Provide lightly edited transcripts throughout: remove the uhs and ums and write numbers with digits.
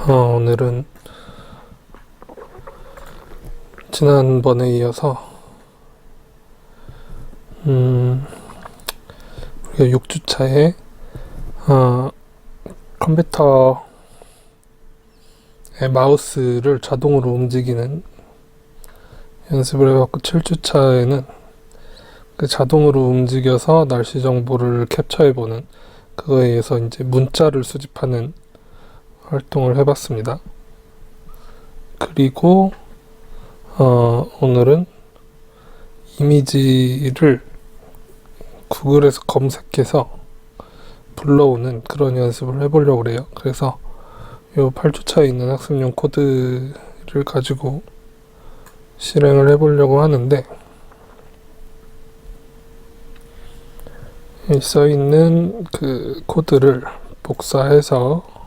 오늘은 지난번에 이어서 우리가 6주차에 컴퓨터의 마우스를 자동으로 움직이는 연습을 해봤고, 7주차에는 그 자동으로 움직여서 날씨 정보를 캡처해보는, 그거에 의해서 이제 문자를 수집하는 활동을 해봤습니다. 그리고 오늘은 이미지를 구글에서 검색해서 불러오는 그런 연습을 해보려고 그래요. 그래서 요 8주차에 있는 학습용 코드를 가지고 실행을 해보려고 하는데, 이 써있는 그 코드를 복사해서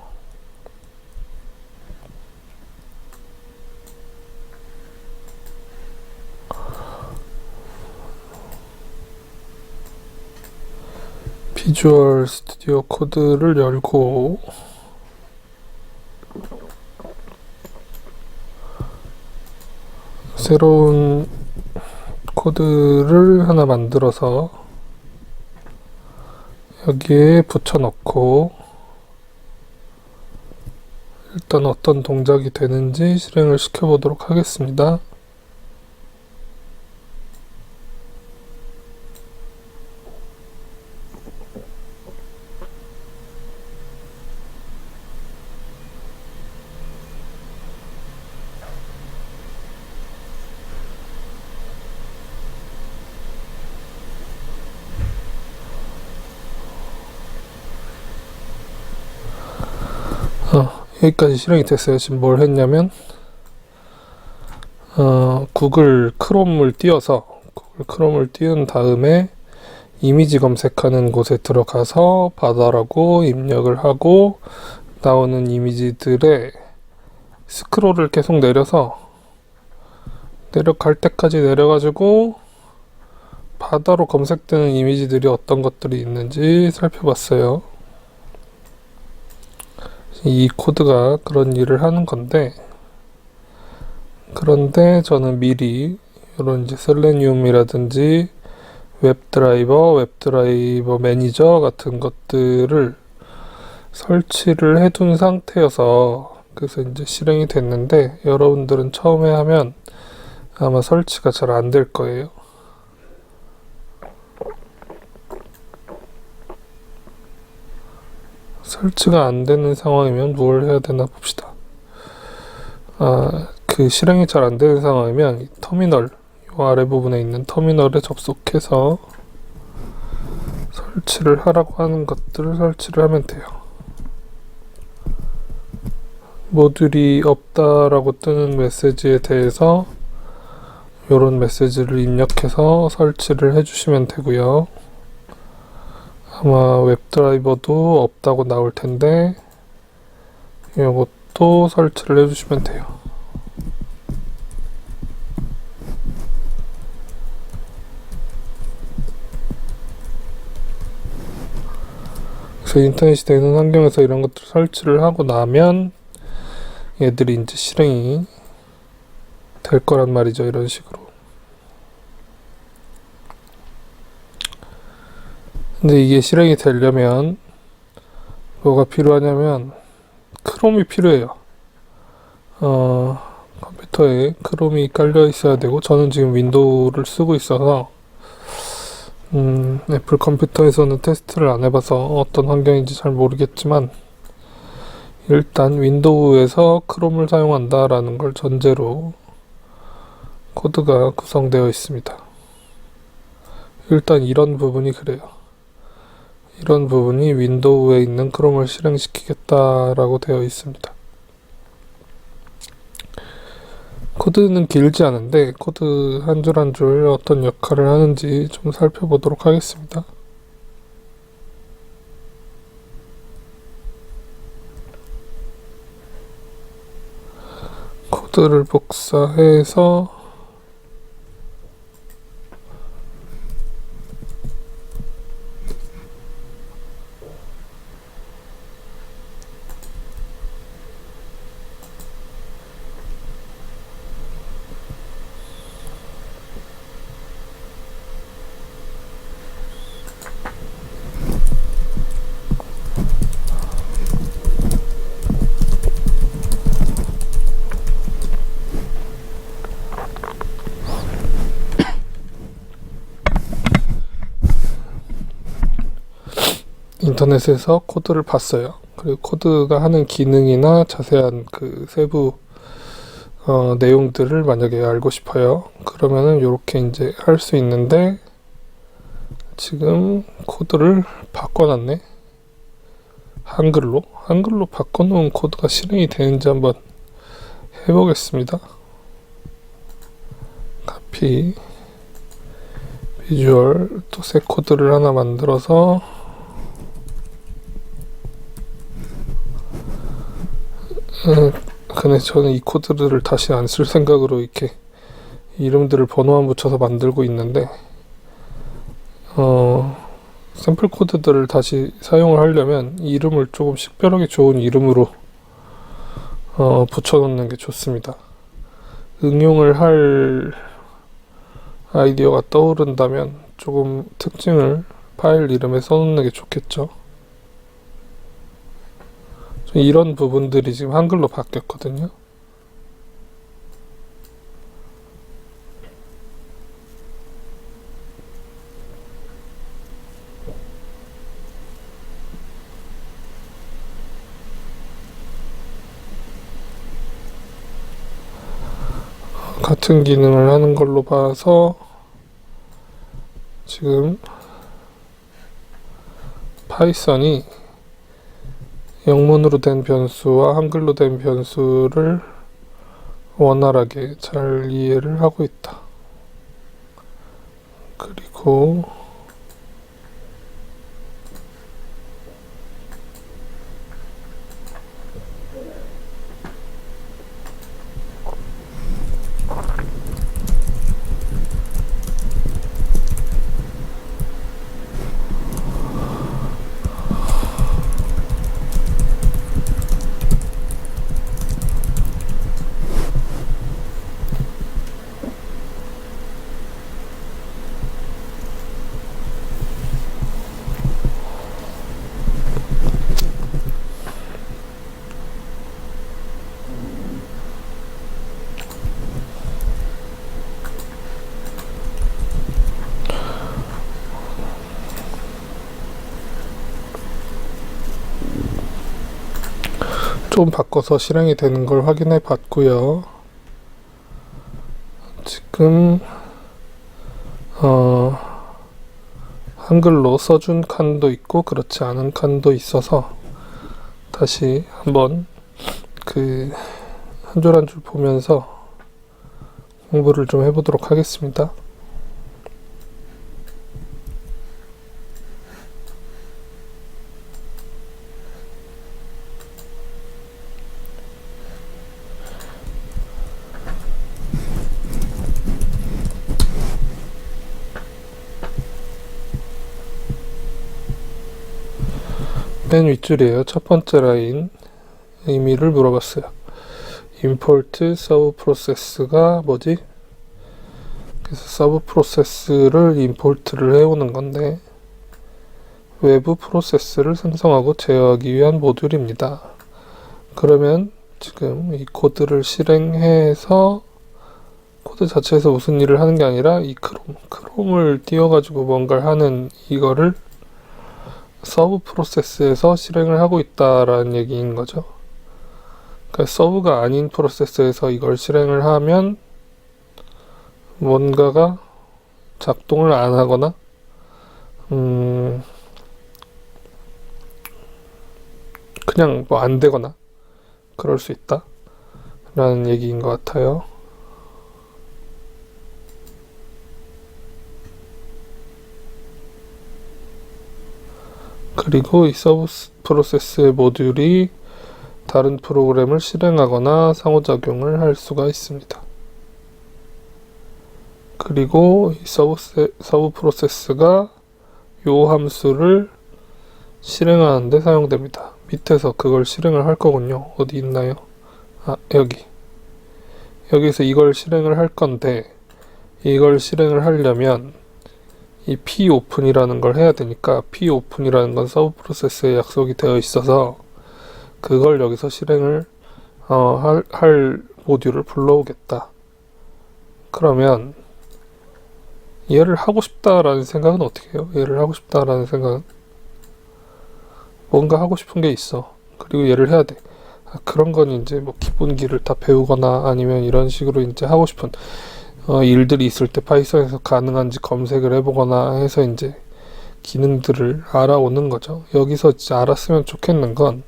비주얼 스튜디오 코드를 열고 새로운 코드를 하나 만들어서 여기에 붙여넣고 일단 어떤 동작이 되는지 실행을 시켜보도록 하겠습니다. 여기까지 실행이 됐어요. 지금 뭘 했냐면 구글 크롬을 띄운 다음에 이미지 검색하는 곳에 들어가서 바다라고 입력을 하고, 나오는 이미지들의 스크롤을 계속 내려갈 때까지 내려가지고 바다로 검색되는 이미지들이 어떤 것들이 있는지 살펴봤어요. 이 코드가 그런 일을 하는 건데, 그런데 저는 미리 이런 이제 셀레니움이라든지 웹드라이버 매니저 같은 것들을 설치를 해둔 상태여서, 그래서 이제 실행이 됐는데, 여러분들은 처음에 하면 아마 설치가 잘 안 될 거예요. 설치가 안 되는 상황이면 뭘 해야 되나 봅시다. 그 실행이 잘 안 되는 상황이면 이 터미널, 이 아래 부분에 있는 터미널에 접속해서 설치를 하라고 하는 것들을 설치를 하면 돼요. 모듈이 없다라고 뜨는 메시지에 대해서 이런 메시지를 입력해서 설치를 해주시면 되고요. 아마 웹드라이버도 없다고 나올 텐데 이것도 설치를 해주시면 돼요. 그래서 인터넷이 되는 환경에서 이런 것들 설치를 하고 나면 얘들이 이제 실행이 될 거란 말이죠. 이런 식으로. 근데 이게 실행이 되려면 뭐가 필요하냐면 크롬이 필요해요. 컴퓨터에 크롬이 깔려 있어야 되고, 저는 지금 윈도우를 쓰고 있어서 애플 컴퓨터에서는 테스트를 안 해봐서 어떤 환경인지 잘 모르겠지만, 일단 윈도우에서 크롬을 사용한다라는 걸 전제로 코드가 구성되어 있습니다. 일단 이런 부분이 그래요. 이런 부분이 윈도우에 있는 크롬을 실행시키겠다라고 되어 있습니다. 코드는 길지 않은데 코드 한 줄 한 줄 어떤 역할을 하는지 좀 살펴보도록 하겠습니다. 코드를 복사해서 인터넷에서 코드를 봤어요. 그리고 코드가 하는 기능이나 자세한 그 세부 내용들을 만약에 알고 싶어요. 그러면은 이렇게 이제 할 수 있는데, 지금 코드를 바꿔놨네. 한글로 바꿔놓은 코드가 실행이 되는지 한번 해보겠습니다. 카피, 비주얼, 또 새 코드를 하나 만들어서 근데 저는 이 코드를 다시 안 쓸 생각으로 이렇게 이름들을 번호만 붙여서 만들고 있는데, 샘플 코드들을 다시 사용을 하려면 이름을 조금 식별하기 좋은 이름으로 붙여놓는 게 좋습니다. 응용을 할 아이디어가 떠오른다면 조금 특징을 파일 이름에 써놓는 게 좋겠죠. 이런 부분들이 지금 한글로 바뀌었거든요. 같은 기능을 하는 걸로 봐서 지금 파이썬이 영문으로 된 변수와 한글로 된 변수를 원활하게 잘 이해를 하고 있다. 그리고 좀 바꿔서 실행이 되는 걸 확인해 봤고요. 지금 한글로 써준 칸도 있고 그렇지 않은 칸도 있어서 다시 한번 한 줄 한 줄 보면서 공부를 좀 해보도록 하겠습니다. 맨 윗줄이에요. 첫 번째 라인 의미를 물어봤어요. import sub process가 뭐지? 그래서 서브 프로세스를 임포트를 해오는 건데, 외부 프로세스를 생성하고 제어하기 위한 모듈입니다. 그러면 지금 이 코드를 실행해서 코드 자체에서 무슨 일을 하는 게 아니라 이 크롬을 띄워가지고 뭔가를 하는 이거를 서브 프로세스에서 실행을 하고 있다라는 얘기인 거죠. 그러니까 서브가 아닌 프로세스에서 이걸 실행을 하면 뭔가가 작동을 안 하거나 그냥 뭐 안 되거나 그럴 수 있다 라는 얘기인 것 같아요. 그리고 이 서브 프로세스의 모듈이 다른 프로그램을 실행하거나 상호작용을 할 수가 있습니다. 그리고 이 서브 프로세스가 요 함수를 실행하는 데 사용됩니다. 밑에서 그걸 실행을 할 거군요. 어디 있나요? 여기서 이걸 실행을 할 건데, 이걸 실행을 하려면 이 popen이라는 걸 해야 되니까, popen이라는 건 서브 프로세스에 약속이 되어 있어서 그걸 여기서 실행을 할 모듈을 불러오겠다. 그러면 얘를 하고 싶다라는 생각은 어떻게 해요? 얘를 하고 싶다라는 생각은 뭔가 하고 싶은 게 있어. 그리고 얘를 해야 돼. 그런 건 이제 뭐 기본기를 다 배우거나 아니면 이런 식으로 이제 하고 싶은 일들이 있을 때 파이썬에서 가능한지 검색을 해보거나 해서 이제 기능들을 알아오는 거죠. 여기서 이제 알았으면 좋겠는 건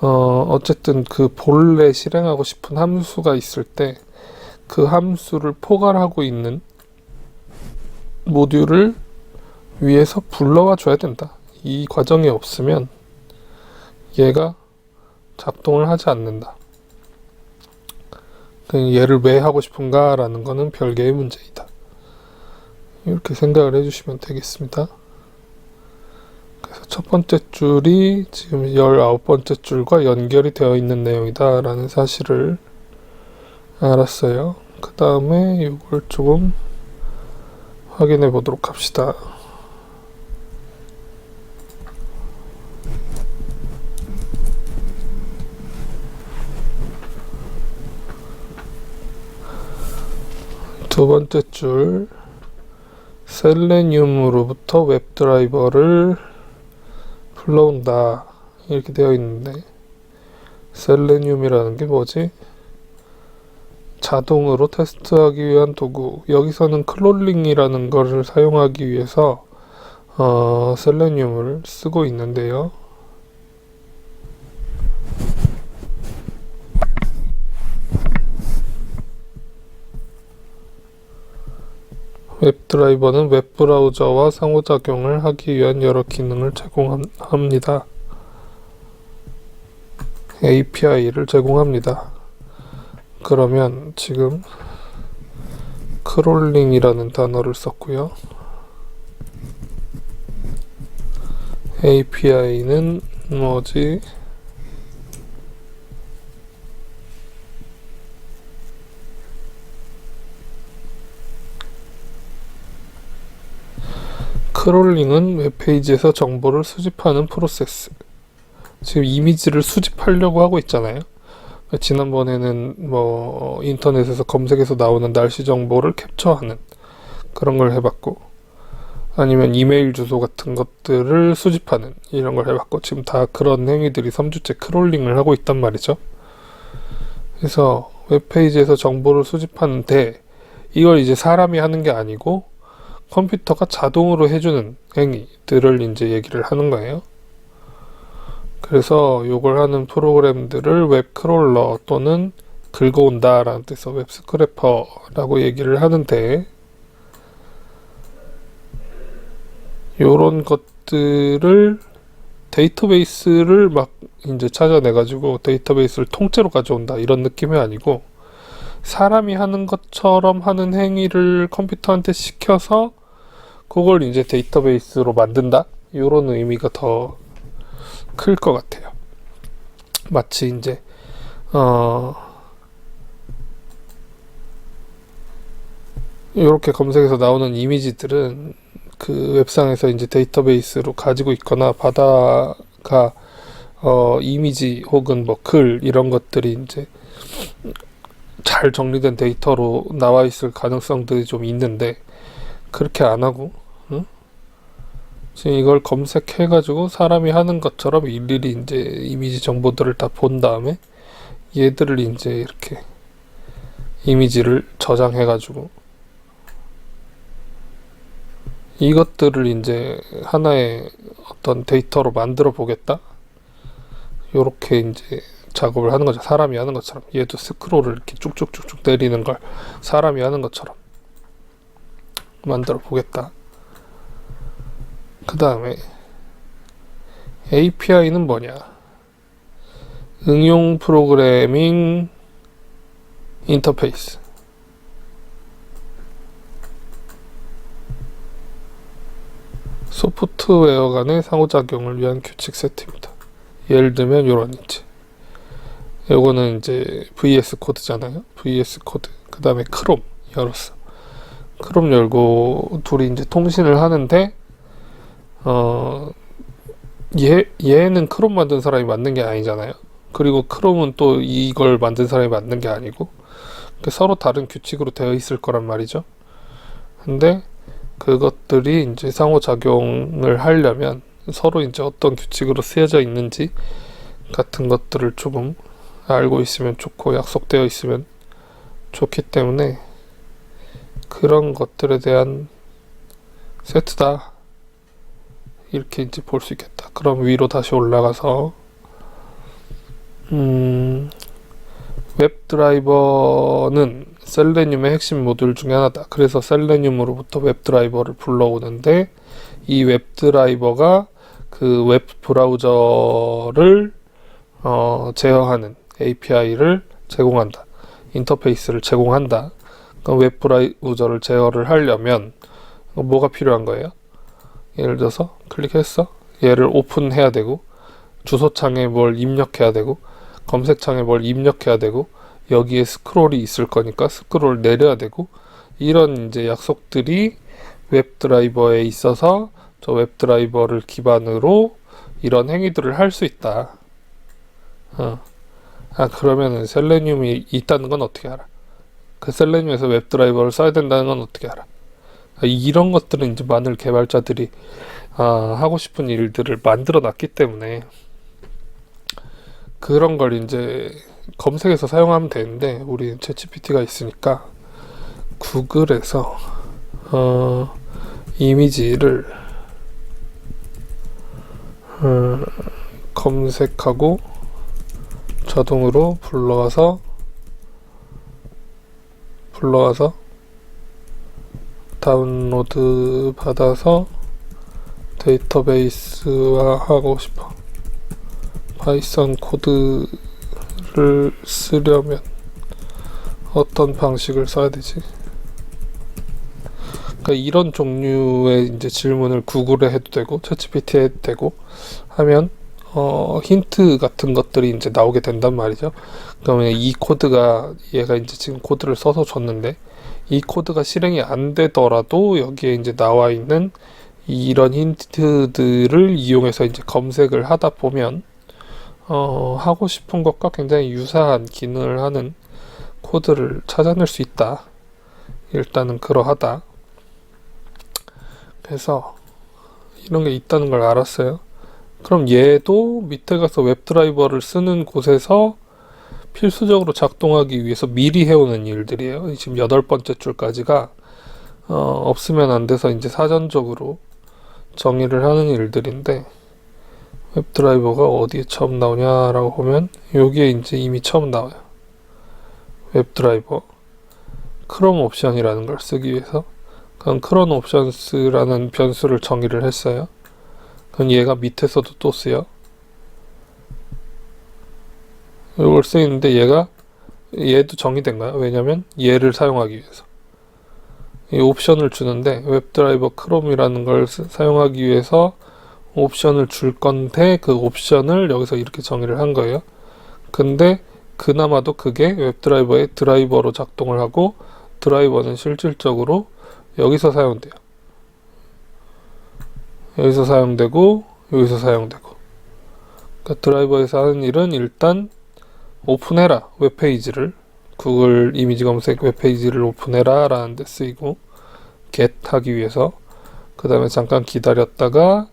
어쨌든 그 본래 실행하고 싶은 함수가 있을 때 그 함수를 포괄하고 있는 모듈을 위에서 불러와 줘야 된다. 이 과정이 없으면 얘가 작동을 하지 않는다. 얘를 왜 하고 싶은가 라는 거는 별개의 문제이다. 이렇게 생각을 해주시면 되겠습니다. 그래서 첫 번째 줄이 지금 19번째 줄과 연결이 되어 있는 내용이다 라는 사실을 알았어요. 그 다음에 이걸 조금 확인해 보도록 합시다. 두 번째 줄, 셀레늄으로부터 웹드라이버를 불러온다 이렇게 되어 있는데, 셀레늄이라는 게 뭐지? 자동으로 테스트하기 위한 도구. 여기서는 크롤링이라는 것을 사용하기 위해서 셀레늄을 쓰고 있는데요. 웹드라이버는 웹브라우저와 상호작용을 하기 위한 여러 기능을 제공합니다. API를 제공합니다. 그러면 지금 크롤링이라는 단어를 썼고요. API는 뭐지? 크롤링은 웹페이지에서 정보를 수집하는 프로세스. 지금 이미지를 수집하려고 하고 있잖아요. 지난번에는 뭐 인터넷에서 검색해서 나오는 날씨 정보를 캡처하는 그런 걸 해봤고, 아니면 이메일 주소 같은 것들을 수집하는 이런 걸 해봤고, 지금 다 그런 행위들이 3주째 크롤링을 하고 있단 말이죠. 그래서 웹페이지에서 정보를 수집하는데 이걸 이제 사람이 하는 게 아니고 컴퓨터가 자동으로 해주는 행위들을 이제 얘기를 하는 거예요. 그래서 이걸 하는 프로그램들을 웹크롤러 또는 긁어온다 라는 뜻에서 웹스크래퍼라고 얘기를 하는데, 요런 것들을 데이터베이스를 막 이제 찾아내가지고 데이터베이스를 통째로 가져온다 이런 느낌이 아니고, 사람이 하는 것처럼 하는 행위를 컴퓨터한테 시켜서 그걸 이제 데이터베이스로 만든다 요런 의미가 더 클 것 같아요. 마치 이제 이렇게 검색해서 나오는 이미지들은 그 웹상에서 이제 데이터베이스로 가지고 있거나 바다가 이미지 혹은 뭐 글 이런 것들이 이제 잘 정리된 데이터로 나와 있을 가능성들이 좀 있는데, 그렇게 안 하고 지금 이걸 검색해가지고 사람이 하는 것처럼 일일이 이제 이미지 정보들을 다 본 다음에 얘들을 이제 이렇게 이미지를 저장해가지고 이것들을 이제 하나의 어떤 데이터로 만들어 보겠다. 요렇게 이제 작업을 하는 거죠. 사람이 하는 것처럼. 얘도 스크롤을 이렇게 쭉쭉쭉쭉 내리는 걸 사람이 하는 것처럼 만들어 보겠다. 그 다음에 API는 뭐냐? 응용 프로그래밍 인터페이스. 소프트웨어 간의 상호작용을 위한 규칙 세트입니다. 예를 들면 요런 이제 요거는 이제 VS 코드잖아요. VS 코드. 그 다음에 크롬 열었어. 크롬 열고 둘이 이제 통신을 하는데 얘는 크롬 만든 사람이 만든 게 아니잖아요. 그리고 크롬은 또 이걸 만든 사람이 만든 게 아니고 서로 다른 규칙으로 되어 있을 거란 말이죠. 근데 그것들이 이제 상호작용을 하려면 서로 이제 어떤 규칙으로 쓰여져 있는지 같은 것들을 조금 알고 있으면 좋고 약속되어 있으면 좋기 때문에 그런 것들에 대한 세트다 이렇게 이제 볼 수 있겠다. 그럼 위로 다시 올라가서 웹 드라이버는 셀레늄의 핵심 모듈 중에 하나다. 그래서 셀레늄으로부터 웹 드라이버를 불러오는데 이 웹 드라이버가 그 웹 브라우저를 제어하는 API를 제공한다. 인터페이스를 제공한다. 그럼 웹 브라우저를 제어를 하려면 뭐가 필요한 거예요? 예를 들어서 클릭했어. 얘를 오픈해야 되고 주소창에 뭘 입력해야 되고 검색창에 뭘 입력해야 되고 여기에 스크롤이 있을 거니까 스크롤 내려야 되고 이런 이제 약속들이 웹 드라이버에 있어서 저 웹 드라이버를 기반으로 이런 행위들을 할 수 있다. 그러면은 셀레늄이 있다는 건 어떻게 알아? 그 셀레늄에서 웹 드라이버를 써야 된다는 건 어떻게 알아? 이런 것들은 이제 많은 개발자들이 하고 싶은 일들을 만들어 놨기 때문에 그런 걸 이제 검색해서 사용하면 되는데 우리는 챗GPT가 있으니까 구글에서 이미지를 검색하고 자동으로 불러와서 다운로드 받아서 데이터베이스화 하고 싶어. 파이썬 코드를 쓰려면 어떤 방식을 써야 되지? 그러니까 이런 종류의 이제 질문을 구글에 해도 되고 챗GPT에 해도 되고 하면 힌트 같은 것들이 이제 나오게 된단 말이죠. 그러면 이 코드가 얘가 이제 지금 코드를 써서 줬는데 이 코드가 실행이 안 되더라도 여기에 이제 나와 있는 이런 힌트들을 이용해서 이제 검색을 하다 보면 하고 싶은 것과 굉장히 유사한 기능을 하는 코드를 찾아낼 수 있다. 일단은 그러하다. 그래서 이런 게 있다는 걸 알았어요. 그럼 얘도 밑에 가서 웹 드라이버를 쓰는 곳에서 필수적으로 작동하기 위해서 미리 해오는 일들이에요. 지금 8번째 줄까지가 없으면 안 돼서 이제 사전적으로 정의를 하는 일들인데 웹 드라이버가 어디에 처음 나오냐라고 보면 여기에 이제 이미 처음 나와요. 웹 드라이버 크롬 옵션이라는 걸 쓰기 위해서 그럼 크롬 옵션스라는 변수를 정의를 했어요. 그럼 얘가 밑에서도 또 쓰여. 이걸 쓰이는데 얘도 정의된 거야. 왜냐면 얘를 사용하기 위해서 이 옵션을 주는데 웹 드라이버 크롬이라는 걸 사용하기 위해서 옵션을 줄 건데 그 옵션을 여기서 이렇게 정의를 한 거예요. 근데 그나마도 그게 웹 드라이버의 드라이버로 작동을 하고 드라이버는 실질적으로 여기서 사용돼요. 여기서 사용되고 여기서 사용되고 그러니까 드라이버에서 하는 일은 일단 오픈해라 웹페이지를 구글 이미지 검색 웹페이지를 오픈해라 라는 데 쓰이고 get 하기 위해서 그 다음에 잠깐 기다렸다가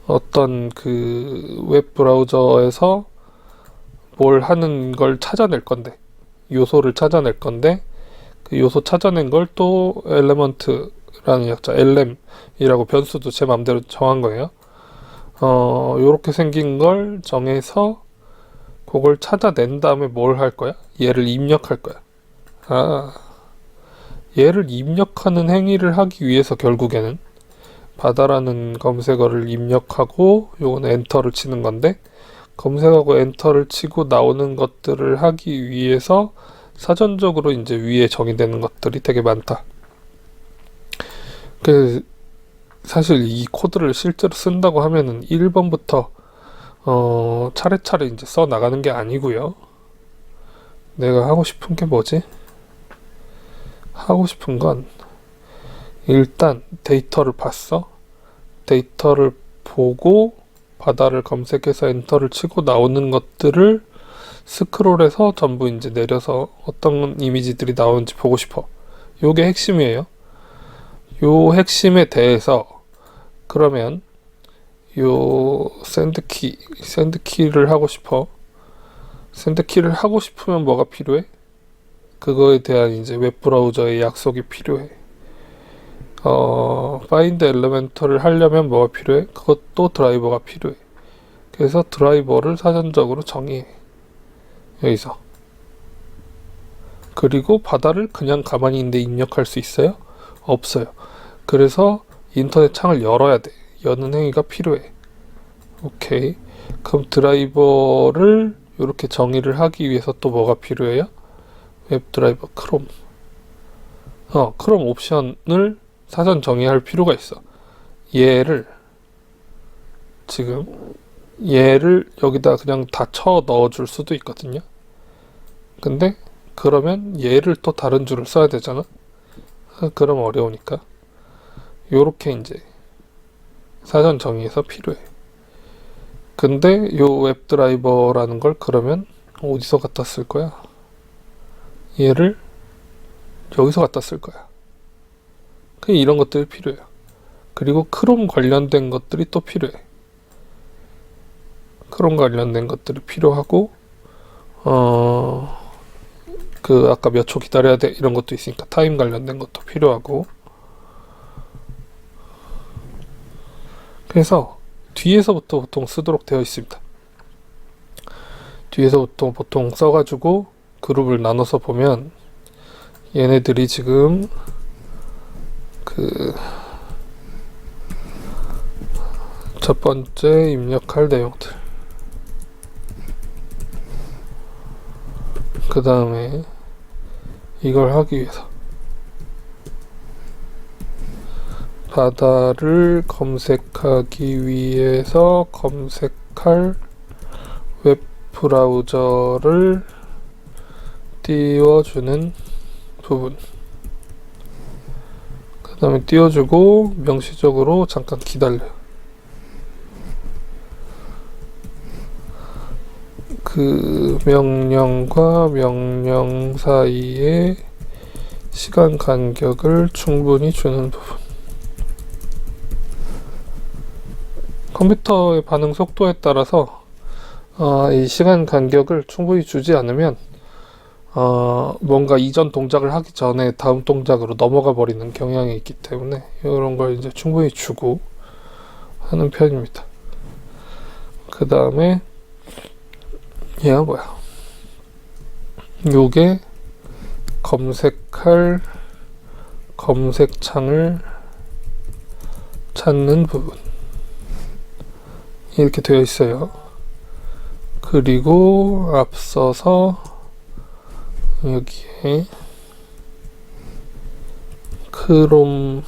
어떤 그 웹 브라우저에서 뭘 하는 걸 찾아낼 건데 요소를 찾아낼 건데 그 요소 찾아낸 걸 또 element라는 약자 LM이라고 변수도 제 맘대로 정한 거예요. 요렇게 생긴 걸 정해서 그걸 찾아낸 다음에 뭘 할 거야? 얘를 입력할 거야. 얘를 입력하는 행위를 하기 위해서 결국에는 바다라는 검색어를 입력하고 요건 엔터를 치는 건데 검색하고 엔터를 치고 나오는 것들을 하기 위해서 사전적으로 이제 위에 정의되는 것들이 되게 많다. 그 사실 이 코드를 실제로 쓴다고 하면은 1번부터 차례차례 이제 써 나가는 게 아니고요. 내가 하고 싶은 게 뭐지? 하고 싶은 건 일단 데이터를 봤어. 데이터를 보고 바다를 검색해서 엔터를 치고 나오는 것들을 스크롤해서 전부 이제 내려서 어떤 이미지들이 나오는지 보고 싶어. 요게 핵심이에요. 요 핵심에 대해서 그러면 요 샌드키를 하고 싶어. 샌드키를 하고 싶으면 뭐가 필요해? 그거에 대한 이제 웹브라우저의 약속이 필요해. find elemental을 하려면 뭐가 필요해? 그것도 드라이버가 필요해. 그래서 드라이버를 사전적으로 정의해. 여기서. 그리고 바다를 그냥 가만히 있는데 입력할 수 있어요? 없어요. 그래서 인터넷 창을 열어야 돼. 여는 행위가 필요해. 오케이. 그럼 드라이버를 이렇게 정의를 하기 위해서 또 뭐가 필요해요? 웹드라이버 크롬. 크롬 옵션을 사전 정의할 필요가 있어. 얘를 여기다 그냥 다 쳐 넣어줄 수도 있거든요. 근데 그러면 얘를 또 다른 줄을 써야 되잖아. 그럼 어려우니까 요렇게 이제 사전 정의해서 필요해. 근데 요 웹드라이버라는 걸 그러면 어디서 갖다 쓸 거야? 얘를 여기서 갖다 쓸 거야. 이런 것들이 필요해요. 그리고 크롬 관련된 것들이 또 필요해. 크롬 관련된 것들이 필요하고 아까 몇 초 기다려야 돼 이런 것도 있으니까 타임 관련된 것도 필요하고. 그래서 뒤에서부터 보통 쓰도록 되어 있습니다. 뒤에서부터 보통 써가지고 그룹을 나눠서 보면 얘네들이 지금 첫 번째 입력할 내용들, 그 다음에 이걸 하기 위해서 바다를 검색하기 위해서 검색할 웹 브라우저를 띄워주는 부분, 그 다음에 띄워주고 명시적으로 잠깐 기다려요. 그 명령과 명령 사이에 시간 간격을 충분히 주는 부분. 컴퓨터의 반응 속도에 따라서 이 시간 간격을 충분히 주지 않으면 뭔가 이전 동작을 하기 전에 다음 동작으로 넘어가 버리는 경향이 있기 때문에 이런 걸 이제 충분히 주고 하는 편입니다. 그 다음에 얘가 뭐야? 요게 검색할 검색창을 찾는 부분, 이렇게 되어 있어요. 그리고 앞서서 여기에 크롬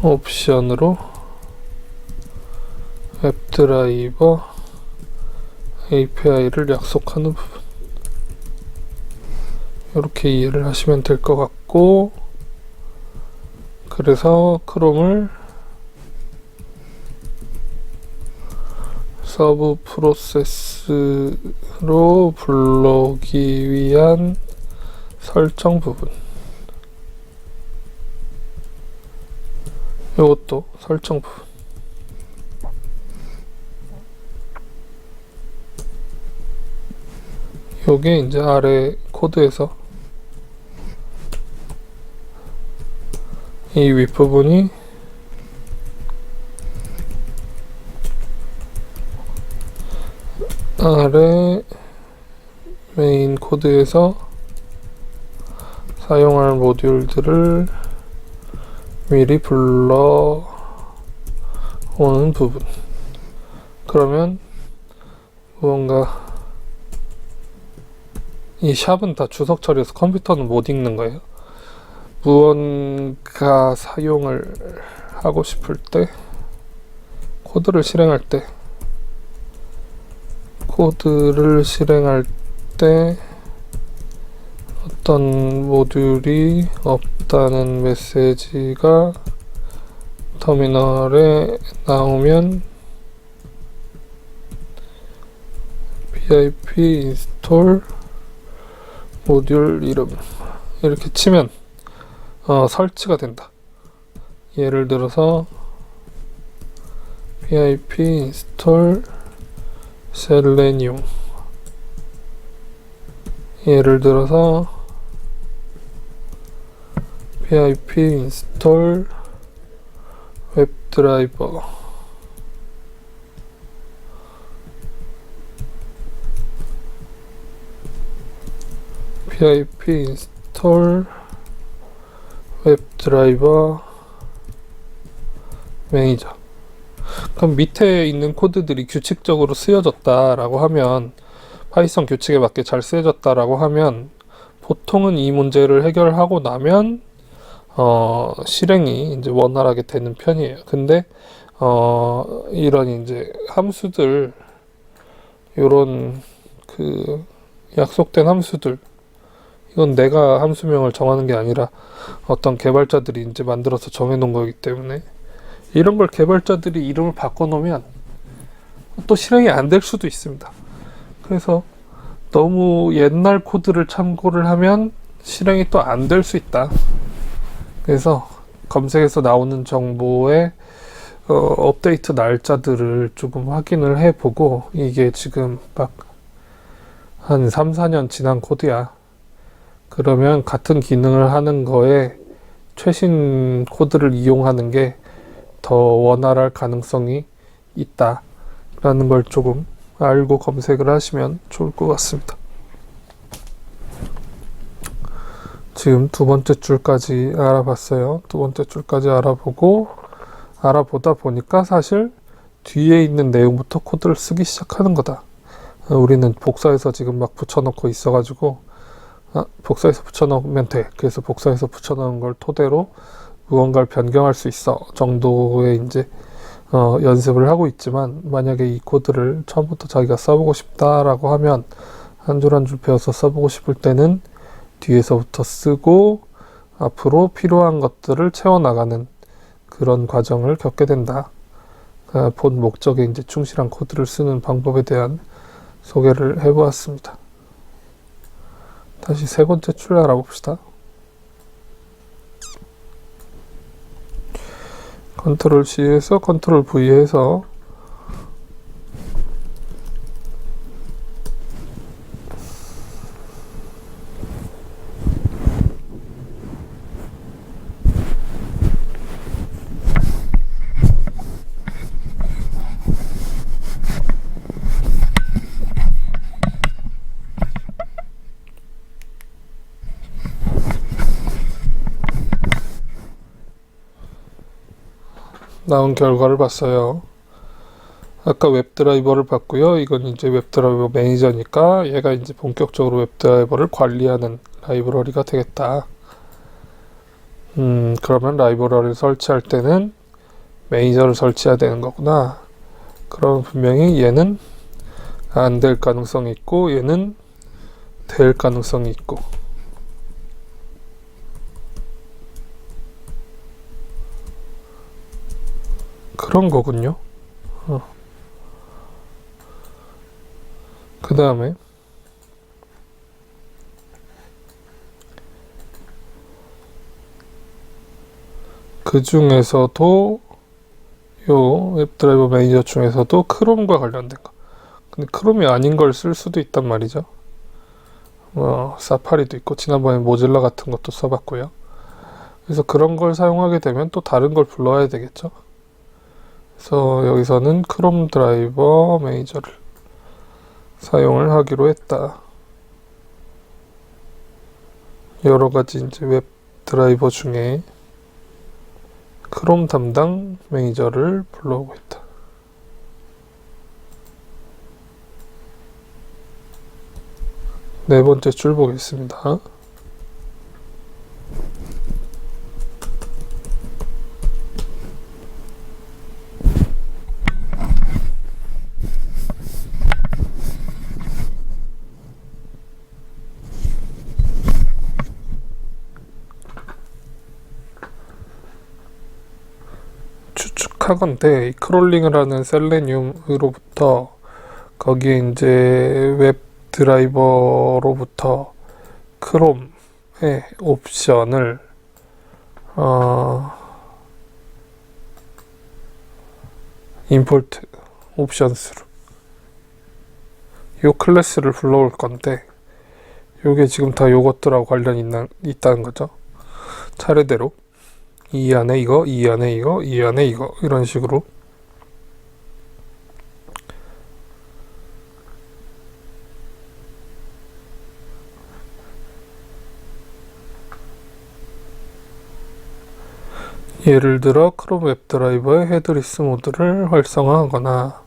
옵션으로 웹드라이버 API를 약속하는 부분, 이렇게 이해를 하시면 될 것 같고, 그래서 크롬을 서브 프로세스로 불러오기 위한 설정 부분, 이것도 설정 부분. 요게 이제 아래 코드에서 이 윗부분이 아래 메인 코드에서 사용할 모듈들을 미리 불러오는 부분. 그러면 무언가, 이 샵은 다 주석 처리해서 컴퓨터는 못 읽는 거예요. 무언가 사용을 하고 싶을 때, 코드를 실행할 때 어떤 모듈이 없다는 메시지가 터미널에 나오면 pip install 모듈 이름 이렇게 치면 설치가 된다. 예를 들어서 pip install selenium, 예를 들어서 pip install 웹드라이버, pip install 웹드라이버 매니저. 그럼 밑에 있는 코드들이 규칙적으로 쓰여졌다라고 하면, 파이썬 규칙에 맞게 잘 쓰여졌다라고 하면, 보통은 이 문제를 해결하고 나면 실행이 이제 원활하게 되는 편이에요. 근데 이런 이제 함수들, 요런 그 약속된 함수들, 이건 내가 함수명을 정하는 게 아니라 어떤 개발자들이 이제 만들어서 정해놓은 거기 때문에, 이런 걸 개발자들이 이름을 바꿔놓으면 또 실행이 안 될 수도 있습니다. 그래서 너무 옛날 코드를 참고를 하면 실행이 또 안 될 수 있다. 그래서 검색에서 나오는 정보의 업데이트 날짜들을 조금 확인을 해보고, 이게 지금 막 한 3, 4년 지난 코드야. 그러면 같은 기능을 하는 거에 최신 코드를 이용하는 게 더 원활할 가능성이 있다라는 걸 조금 알고 검색을 하시면 좋을 것 같습니다. 지금 두 번째 줄까지 알아봤어요. 두 번째 줄까지 알아보다 보니까 사실 뒤에 있는 내용부터 코드를 쓰기 시작하는 거다. 우리는 복사해서 지금 막 붙여놓고 있어가지고, 복사해서 붙여놓으면 돼. 그래서 복사해서 붙여놓은 걸 토대로 무언가를 변경할 수 있어 정도의 이제 연습을 하고 있지만, 만약에 이 코드를 처음부터 자기가 써보고 싶다라고 하면, 한 줄 한 줄 배워서 써보고 싶을 때는 뒤에서부터 쓰고 앞으로 필요한 것들을 채워나가는 그런 과정을 겪게 된다. 본 목적에 이제 충실한 코드를 쓰는 방법에 대한 소개를 해보았습니다. 다시 세 번째 줄 알아봅시다. 컨트롤 C에서 컨트롤 V에서 나온 결과를 봤어요. 아까 웹드라이버를 봤고요. 이건 이제 웹드라이버 매니저니까 얘가 이제 본격적으로 웹드라이버를 관리하는 라이브러리가 되겠다. 그러면 라이브러리를 설치할 때는 매니저를 설치해야 되는 거구나. 그럼 분명히 얘는 안 될 가능성이 있고 얘는 될 가능성이 있고, 그런 거군요. 그 다음에 그 중에서도 요 웹드라이버 매니저 중에서도 크롬과 관련된 거. 근데 크롬이 아닌 걸 쓸 수도 있단 말이죠. 사파리도 있고, 지난번에 모질라 같은 것도 써봤고요. 그래서 그런 걸 사용하게 되면 또 다른 걸 불러야 되겠죠. 그래서 여기서는 크롬 드라이버 매니저를 사용을 하기로 했다. 여러 가지 이제 웹 드라이버 중에 크롬 담당 매니저를 불러오고 있다. 네 번째 줄 보겠습니다. 추측하건대 이 크롤링을 하는 셀레늄으로부터 거기에 이제 웹 드라이버로부터 크롬의 옵션을 어, 임포트 옵션스로 요 클래스를 불러올 건데, 요게 지금 다 요것들하고 관련이 있다는 거죠. 차례대로 이 안에 이거, 이 안에 이거, 이 안에 이거, 이런 식으로. 예를 들어 크롬 웹드라이버의 헤드리스 모드를 활성화하거나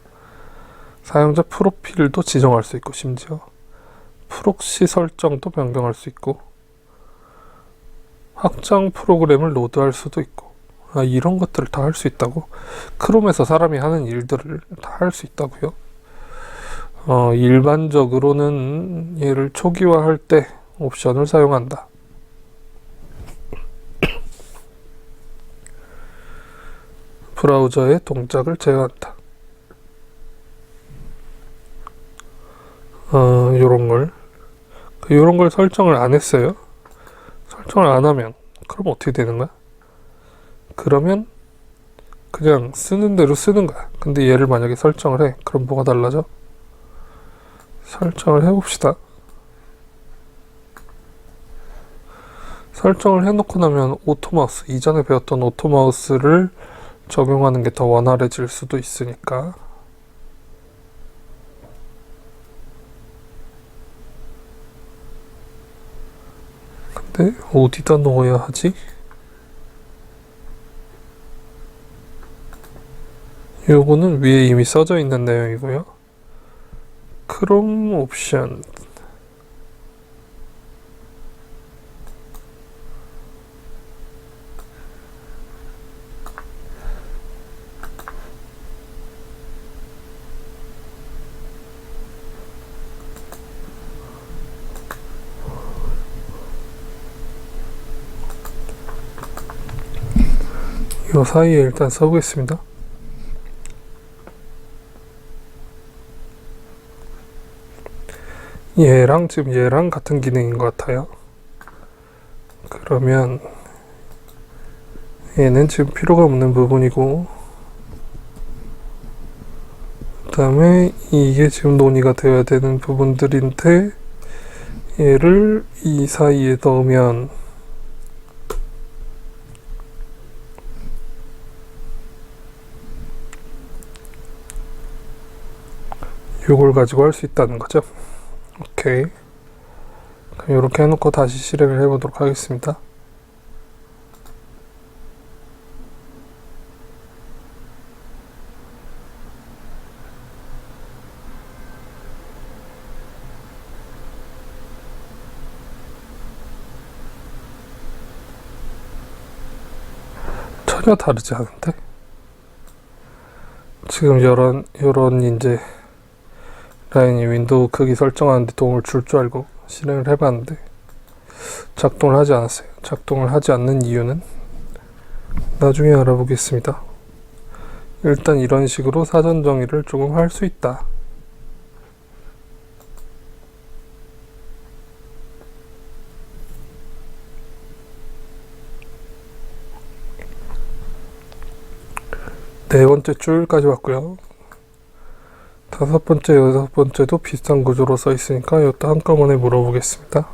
사용자 프로필도 지정할 수 있고, 심지어 프록시 설정도 변경할 수 있고, 확장 프로그램을 로드할 수도 있고, 이런 것들을 다 할 수 있다고? 크롬에서 사람이 하는 일들을 다 할 수 있다고요? 일반적으로는 얘를 초기화할 때 옵션을 사용한다. 브라우저의 동작을 제어한다. 요런 걸 설정을 안 했어요. 설정을 안 하면 그럼 어떻게 되는 거야? 그러면 그냥 쓰는 대로 쓰는 거야. 근데 얘를 만약에 설정을 해. 그럼 뭐가 달라져? 설정을 해봅시다. 설정을 해놓고 나면 오토마우스, 이전에 배웠던 오토마우스를 적용하는 게 더 원활해질 수도 있으니까. 근데 어디다 넣어야 하지? 요거는 위에 이미 써져 있는 내용이고요. 크롬 옵션, 요 사이에 일단 써보겠습니다. 지금 얘랑 같은 기능인 것 같아요. 그러면 얘는 지금 필요가 없는 부분이고, 그 다음에 이게 지금 논의가 되어야 되는 부분들인데, 얘를 이 사이에 넣으면 요걸 가지고 할 수 있다는 거죠. 오케이. 그럼 이렇게 해놓고 다시 실행을 해보도록 하겠습니다. 전혀 다르지 않은데? 지금 요런 이제 라인이 윈도우 크기 설정하는데 도움을 줄 줄 알고 실행을 해봤는데 작동을 하지 않았어요. 작동을 하지 않는 이유는 나중에 알아보겠습니다. 일단 이런 식으로 사전 정의를 조금 할 수 있다. 네 번째 줄까지 왔고요. 다섯 번째, 여섯 번째도 비슷한 구조로 써 있으니까 이것도 한꺼번에 물어보겠습니다.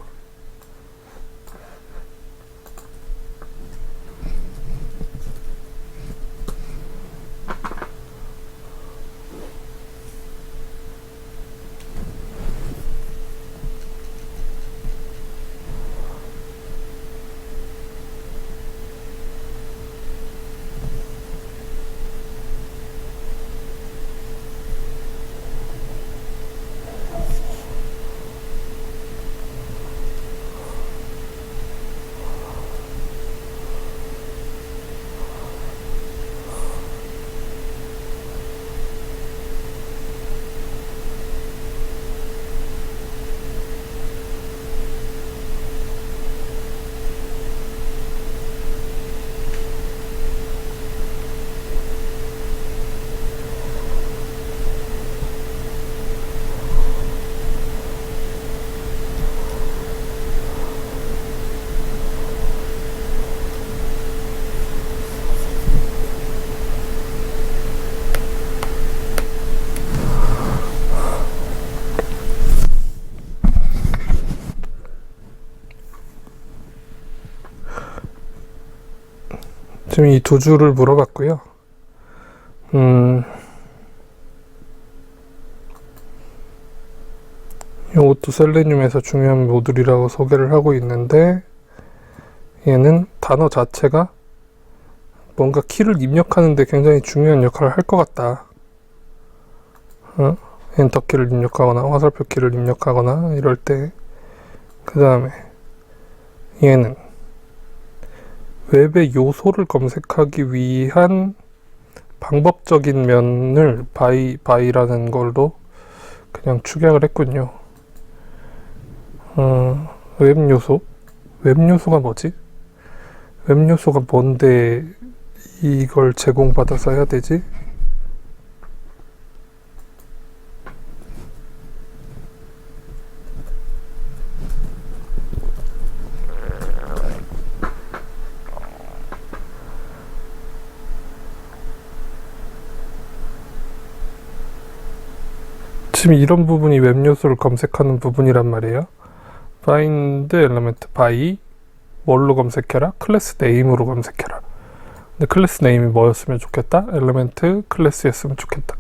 지금 이 두 줄을 물어봤고요. 이것도 셀레늄에서 중요한 모듈이라고 소개를 하고 있는데, 얘는 단어 자체가 뭔가 키를 입력하는데 굉장히 중요한 역할을 할 것 같다. 엔터키를 입력하거나 화살표 키를 입력하거나 이럴 때. 그 다음에 얘는 웹의 요소를 검색하기 위한 방법적인 면을 바이라는 걸로 그냥 축약을 했군요. 웹 요소? 웹 요소가 뭐지? 웹 요소가 뭔데 이걸 제공받아서 해야 되지? 지금 이런 부분이 웹 요소를 검색하는 부분이란 말이에요. find element by 뭘로 검색해라? 클래스 네임으로 검색해라. 근데 클래스 네임이 뭐였으면 좋겠다? 엘리멘트 클래스였으면 좋겠다.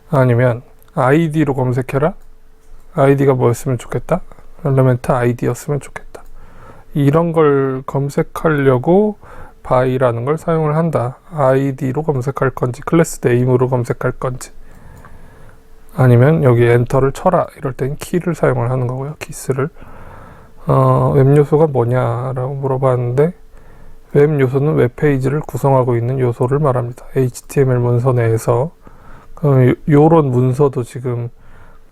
아니면 id로 검색해라. id가 뭐였으면 좋겠다? 엘리멘트 id였으면 좋겠다. 이런 걸 검색하려고 by라는 걸 사용을 한다. id로 검색할 건지 클래스 네임으로 검색할 건지, 아니면 여기 엔터를 쳐라 이럴 땐 키를 사용을 하는 거고요. 키스를. 웹 요소가 뭐냐라고 물어봤는데, 웹 요소는 웹페이지를 구성하고 있는 요소를 말합니다. HTML 문서 내에서. 요런 문서도 지금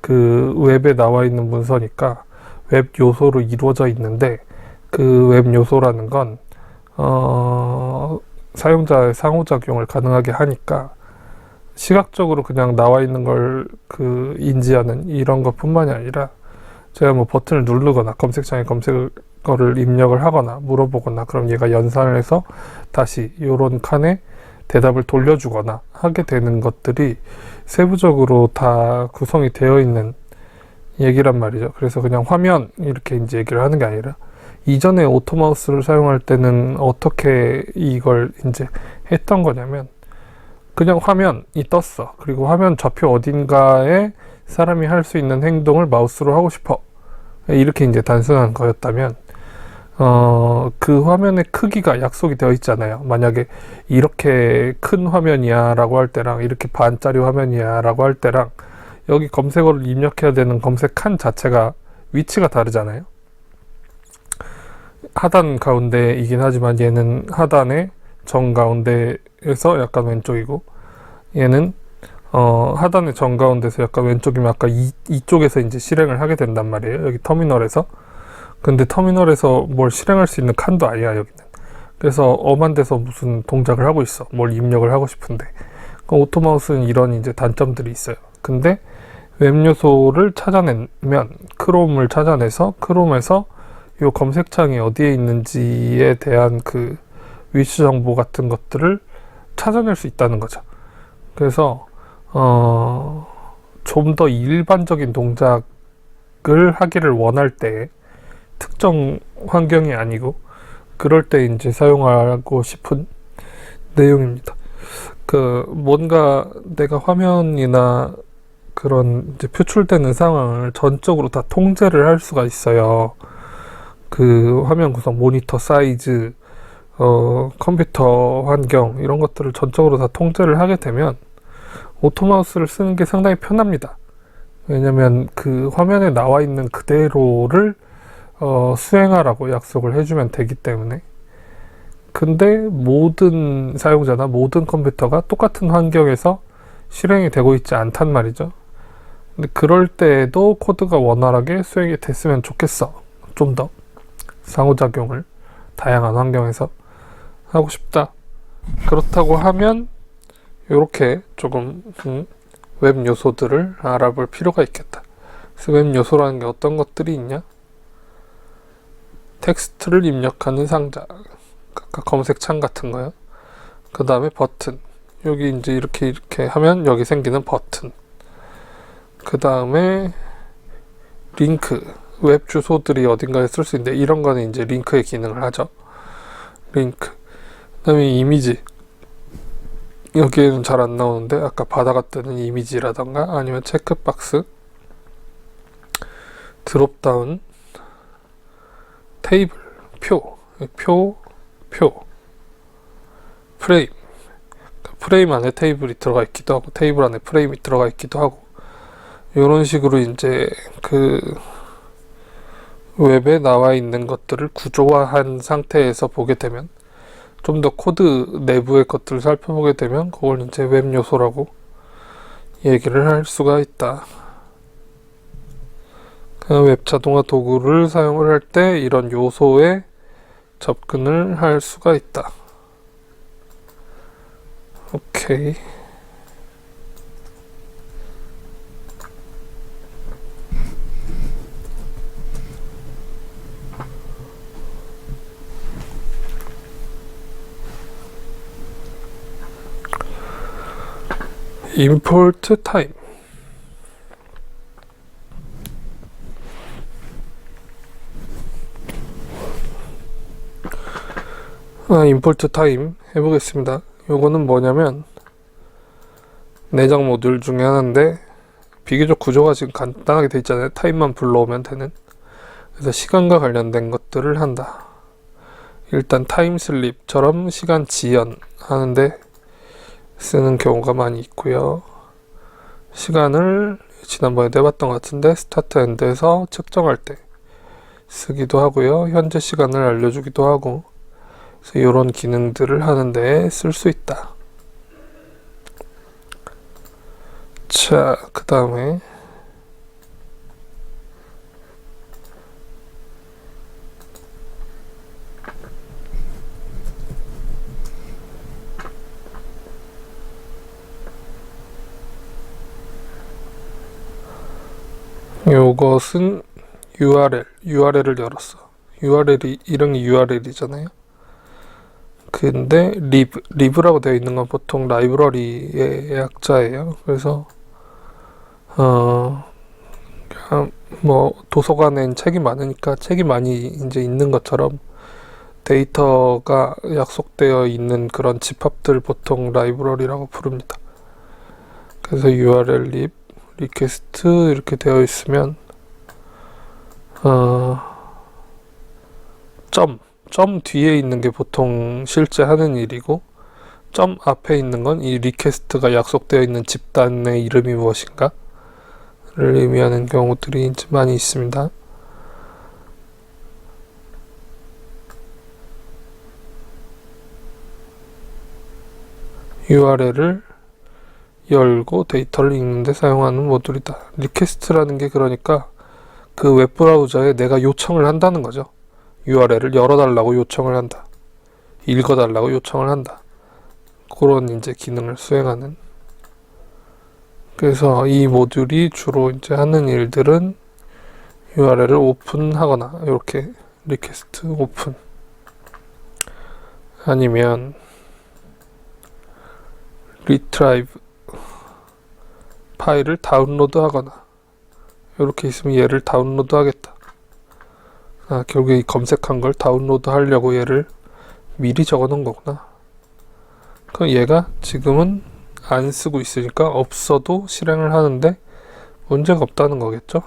그 웹에 나와 있는 문서니까 웹 요소로 이루어져 있는데, 그 웹 요소라는 건 사용자의 상호작용을 가능하게 하니까 시각적으로 그냥 나와 있는 걸 그 인지하는 이런 것 뿐만이 아니라, 제가 뭐 버튼을 누르거나 검색창에 검색어를 입력을 하거나 물어보거나, 그럼 얘가 연산을 해서 다시 요런 칸에 대답을 돌려주거나 하게 되는 것들이 세부적으로 다 구성이 되어 있는 얘기란 말이죠. 그래서 그냥 화면 이렇게 이제 얘기를 하는 게 아니라, 이전에 오토마우스를 사용할 때는 어떻게 이걸 이제 했던 거냐면, 그냥 화면이 떴어. 그리고 화면 좌표 어딘가에 사람이 할 수 있는 행동을 마우스로 하고 싶어. 이렇게 이제 단순한 거였다면, 그 화면의 크기가 약속이 되어 있잖아요. 만약에 이렇게 큰 화면이야 라고 할 때랑 이렇게 반짜리 화면이야 라고 할 때랑, 여기 검색어를 입력해야 되는 검색칸 자체가 위치가 다르잖아요. 하단 가운데이긴 하지만 얘는 하단의 정가운데에서 약간 왼쪽이고, 얘는 하단의 정가운데서 약간 왼쪽이면 아까 이쪽에서 이제 실행을 하게 된단 말이에요. 여기 터미널에서. 근데 터미널에서 뭘 실행할 수 있는 칸도 아니야, 여기는. 그래서 엄한 데서 무슨 동작을 하고 있어. 뭘 입력을 하고 싶은데. 오토마우스는 이런 이제 단점들이 있어요. 근데 웹 요소를 찾아내면, 크롬을 찾아내서 크롬에서 이 검색창이 어디에 있는지에 대한 그 위치 정보 같은 것들을 찾아낼 수 있다는 거죠. 그래서 좀 더 일반적인 동작을 하기를 원할 때, 특정 환경이 아니고 그럴 때 이제 사용하고 싶은 내용입니다. 뭔가 내가 화면이나 그런 이제 표출되는 상황을 전적으로 다 통제를 할 수가 있어요. 그 화면 구성, 모니터 사이즈, 컴퓨터 환경, 이런 것들을 전적으로 다 통제를 하게 되면 오토마우스를 쓰는 게 상당히 편합니다. 왜냐면 그 화면에 나와 있는 그대로를 수행하라고 약속을 해주면 되기 때문에. 근데 모든 사용자나 모든 컴퓨터가 똑같은 환경에서 실행이 되고 있지 않단 말이죠. 근데 그럴 때에도 코드가 원활하게 수행이 됐으면 좋겠어. 좀 더 상호작용을 다양한 환경에서 하고 싶다. 그렇다고 하면 이렇게 조금 웹 요소들을 알아볼 필요가 있겠다. 그래서 웹 요소라는 게 어떤 것들이 있냐? 텍스트를 입력하는 상자, 아까 검색창 같은 거요. 그 다음에 버튼, 여기 이제 이렇게 하면 여기 생기는 버튼. 그 다음에 링크, 웹 주소들이 어딘가에 쓸 수 있는데, 이런 거는 이제 링크의 기능을 하죠. 링크. 그다음에 이미지. 여기에는 잘 안 나오는데 아까 바다가 뜨는 이미지라던가 아니면 체크박스, 드롭다운, 테이블, 표, 프레임. 프레임 안에 테이블이 들어가 있기도 하고 테이블 안에 프레임이 들어가 있기도 하고 이런 식으로 이제 그 웹에 나와 있는 것들을 구조화한 상태에서 보게 되면 좀 더 코드 내부의 것들을 살펴보게 되면 그걸 이제 웹 요소라고 얘기를 할 수가 있다. 웹 자동화 도구를 사용을 할 때 이런 요소에 접근을 할 수가 있다. 오케이. 임포트 타임. 임포트 타임 해보겠습니다. 요거는 뭐냐면 내장 모듈 중에 하나인데 비교적 구조가 지금 간단하게 돼 있잖아요. 타임만 불러오면 되는. 그래서 시간과 관련된 것들을 한다. 일단 타임 슬립처럼 시간 지연 하는데 쓰는 경우가 많이 있고요. 시간을 지난번에도 해봤던 것 같은데 스타트 엔드에서 측정할 때 쓰기도 하고요. 현재 시간을 알려주기도 하고 그래서 이런 기능들을 하는데 쓸 수 있다. 자, 그 다음에 요것은 URL을 열었어. URL이 이름이 URL이잖아요. 근데 리브라고 되어 있는 건 보통 라이브러리의 약자예요. 그래서 그냥 뭐 도서관엔 책이 많으니까 책이 많이 이제 있는 것처럼 데이터가 약속되어 있는 그런 집합들 보통 라이브러리라고 부릅니다. 그래서 URL 리퀘스트 이렇게 되어 있으면 점 뒤에 있는 게 보통 실제 하는 일이고 점 앞에 있는 건 이 리퀘스트가 약속되어 있는 집단의 이름이 무엇인가를 의미하는 경우들이 이제 많이 있습니다. URL을 열고 데이터를 읽는 데 사용하는 모듈이다. 리퀘스트라는 게 그러니까 그 웹브라우저에 내가 요청을 한다는 거죠. URL을 열어달라고 요청을 한다. 읽어달라고 요청을 한다. 그런 이제 기능을 수행하는. 그래서 이 모듈이 주로 이제 하는 일들은 URL을 오픈하거나 이렇게 리퀘스트 오픈 아니면 리트라이브 파일을 다운로드 하거나 이렇게 있으면 얘를 다운로드 하겠다. 결국에 이 검색한 걸 다운로드 하려고 얘를 미리 적어 놓은 거구나. 그럼 얘가 지금은 안 쓰고 있으니까 없어도 실행을 하는데 문제가 없다는 거겠죠?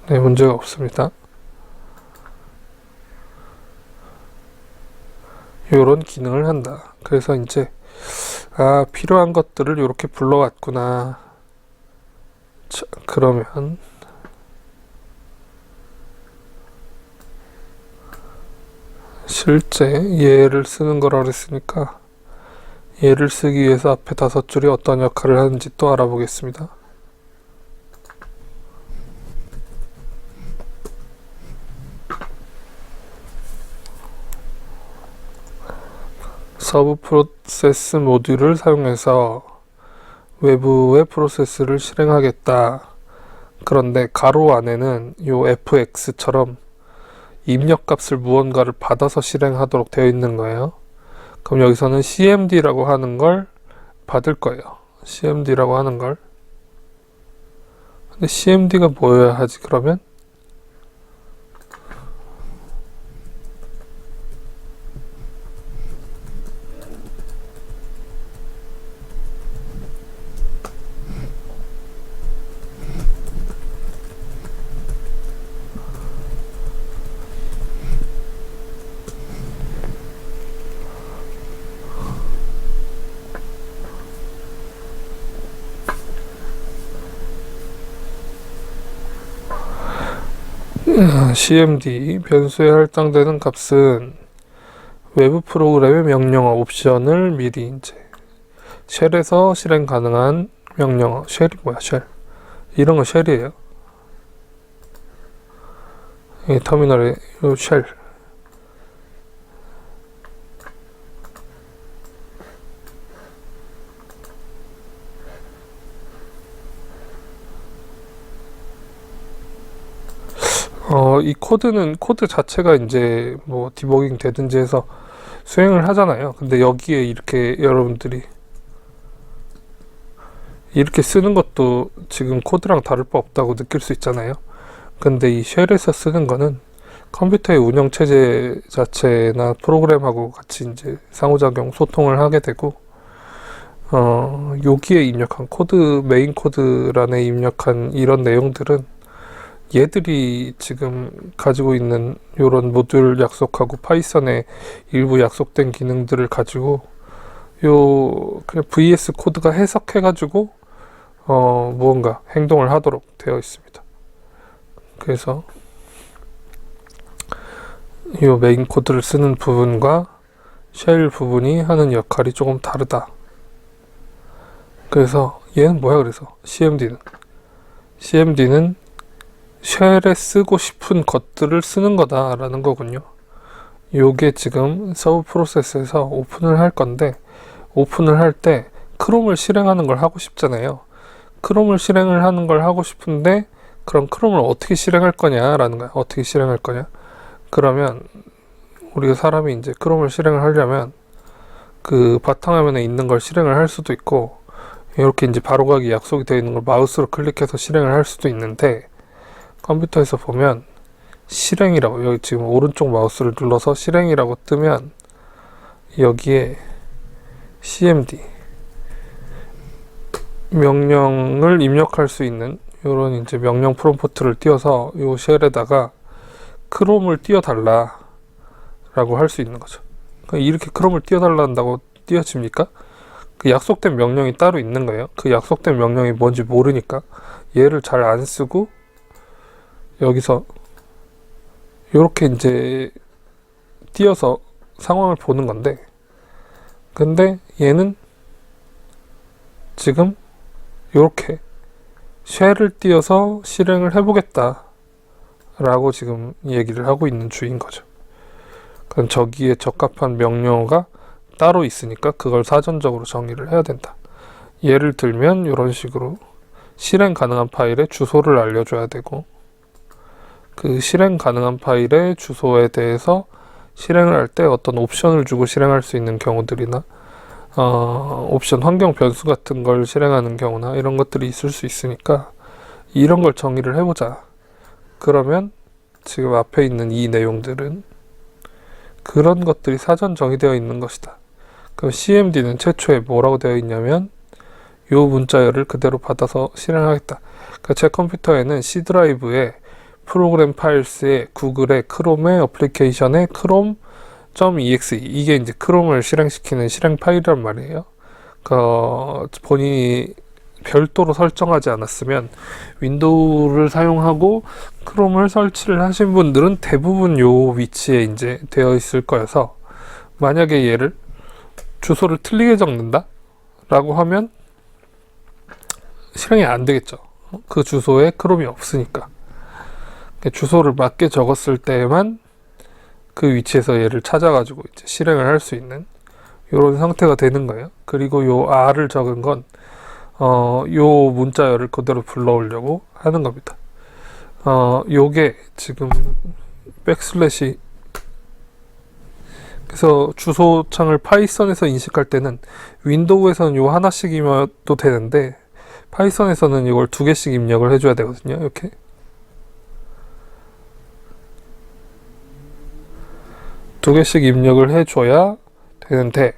네, 문제가 없습니다. 요런 기능을 한다. 그래서 이제 필요한 것들을 이렇게 불러왔구나. 자, 그러면 실제 얘를 쓰는 거라 그랬으니까 얘를 쓰기 위해서 앞에 5줄이 어떤 역할을 하는지 또 알아보겠습니다. 서브 프로세스 모듈을 사용해서 외부의 프로세스를 실행하겠다. 그런데 가로 안에는 요 fx처럼 입력값을 무언가를 받아서 실행하도록 되어 있는 거예요. 그럼 여기서는 cmd라고 하는 걸 받을 거예요. cmd라고 하는 걸. 근데 cmd가 뭐여야 하지 그러면? cmd 변수에 할당되는 값은 외부 프로그램의 명령어 옵션을 미리 이제 쉘에서 실행 가능한 명령어. 쉘이 뭐야, 쉘? 이런 거 쉘이에요. 이 터미널의 요 쉘. 이 코드 자체가 이제 뭐 디버깅 되든지 해서 수행을 하잖아요. 근데 여기에 이렇게 여러분들이 이렇게 쓰는 것도 지금 코드랑 다를 바 없다고 느낄 수 있잖아요. 근데 이 쉘에서 쓰는 거는 컴퓨터의 운영체제 자체나 프로그램하고 같이 이제 상호작용 소통을 하게 되고, 여기에 입력한 코드, 메인 코드란에 입력한 이런 내용들은 얘들이 지금 가지고 있는 요런 모듈 약속하고 파이썬의 일부 약속된 기능들을 가지고 그냥 VS 코드가 해석해가지고 무언가 행동을 하도록 되어 있습니다. 그래서 이 메인 코드를 쓰는 부분과 쉘 부분이 하는 역할이 조금 다르다. 그래서 얘는 뭐야? 그래서 CMD는 쉘에 쓰고 싶은 것들을 쓰는 거다라는 거군요. 요게 지금 서브 프로세스에서 오픈을 할 건데, 오픈을 할 때 크롬을 실행하는 걸 하고 싶잖아요. 크롬을 실행을 하는 걸 하고 싶은데, 그럼 크롬을 어떻게 실행할 거냐라는 거야. 어떻게 실행할 거냐? 그러면 우리가 사람이 이제 크롬을 실행을 하려면 그 바탕화면에 있는 걸 실행을 할 수도 있고, 이렇게 이제 바로가기 약속이 되어 있는 걸 마우스로 클릭해서 실행을 할 수도 있는데, 컴퓨터에서 보면 실행이라고, 여기 지금 오른쪽 마우스를 눌러서 실행이라고 뜨면 여기에 cmd 명령을 입력할 수 있는 이런 이제 명령 프롬프트를 띄워서 이 쉘에다가 크롬을 띄워달라 라고 할 수 있는 거죠. 그러니까 이렇게 크롬을 띄워달라 한다고 띄워집니까? 그 약속된 명령이 따로 있는 거예요. 그 약속된 명령이 뭔지 모르니까 얘를 잘 안 쓰고 여기서 이렇게 이제 띄어서 상황을 보는 건데, 근데 얘는 지금 이렇게 쉘을 띄어서 실행을 해보겠다 라고 지금 얘기를 하고 있는 중인 거죠. 그럼 저기에 적합한 명령어가 따로 있으니까 그걸 사전적으로 정의를 해야 된다. 예를 들면 이런 식으로 실행 가능한 파일의 주소를 알려줘야 되고, 그 실행 가능한 파일의 주소에 대해서 실행을 할 때 어떤 옵션을 주고 실행할 수 있는 경우들이나 옵션 환경 변수 같은 걸 실행하는 경우나 이런 것들이 있을 수 있으니까 이런 걸 정의를 해보자. 그러면 지금 앞에 있는 이 내용들은 그런 것들이 사전 정의되어 있는 것이다. 그럼 cmd는 최초에 뭐라고 되어 있냐면 요 문자열을 그대로 받아서 실행하겠다. 그러니까 제 컴퓨터에는 C 드라이브에 프로그램 파일스에 구글의 크롬의 어플리케이션의 chrome.exe, 이게 이제 크롬을 실행시키는 실행 파일이란 말이에요. 본인이 별도로 설정하지 않았으면 윈도우를 사용하고 크롬을 설치를 하신 분들은 대부분 요 위치에 이제 되어 있을 거여서, 만약에 얘를 주소를 틀리게 적는다 라고 하면 실행이 안 되겠죠. 그 주소에 크롬이 없으니까. 주소를 맞게 적었을 때만 그 위치에서 얘를 찾아가지고 이제 실행을 할 수 있는 이런 상태가 되는 거예요. 그리고 요 R을 적은 건 요 문자열을 그대로 불러오려고 하는 겁니다. 요게 지금 백슬래시, 그래서 주소창을 파이썬에서 인식할 때는 윈도우에서는 요 하나씩이면도 되는데 파이썬에서는 이걸 2개씩 입력을 해줘야 되거든요. 이렇게 두 개씩 입력을 해줘야 되는데,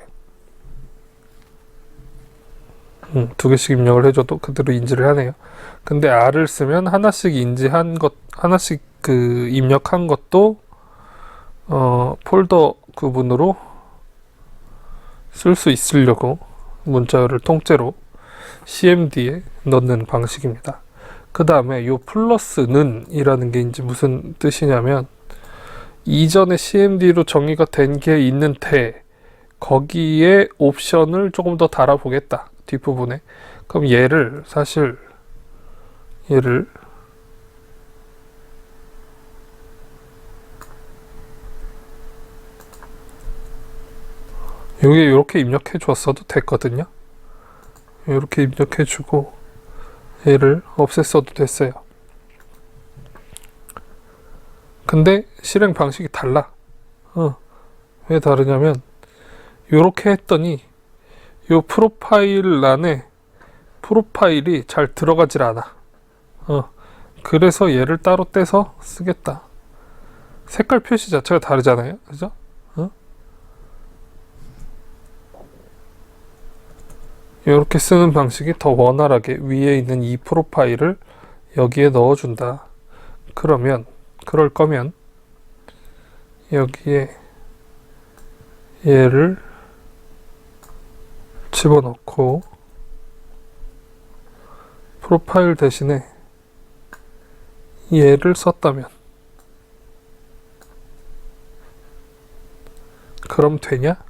2개씩 입력을 해줘도 그대로 인지를 하네요. 근데 R을 쓰면 하나씩 인지한 것, 하나씩 그 입력한 것도 폴더 구분으로 쓸 수 있으려고 문자열을 통째로 cmd에 넣는 방식입니다. 그 다음에 요 플러스는 이라는 게 이제 무슨 뜻이냐면 이전에 CMD로 정의가 된 게 있는 테 거기에 옵션을 조금 더 달아보겠다 뒷부분에. 그럼 얘를 사실 얘를 여기에 이렇게 입력해 줬어도 됐거든요. 이렇게 입력해 주고 얘를 없앴어도 됐어요. 근데 실행 방식이 달라. 왜 다르냐면 요렇게 했더니 요 프로파일 란에 프로파일이 잘 들어가질 않아. 그래서 얘를 따로 떼서 쓰겠다. 색깔 표시 자체가 다르잖아요. 그죠? 이렇게 쓰는 방식이 더 원활하게 위에 있는 이 프로파일을 여기에 넣어준다. 그럴 거면 여기에 얘를 집어넣고 프로파일 대신에 얘를 썼다면 그럼 되냐?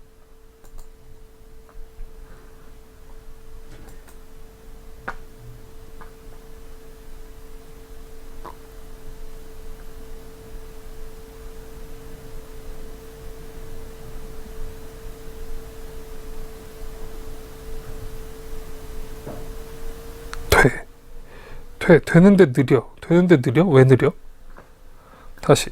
되는데 느려. 왜 느려? 다시.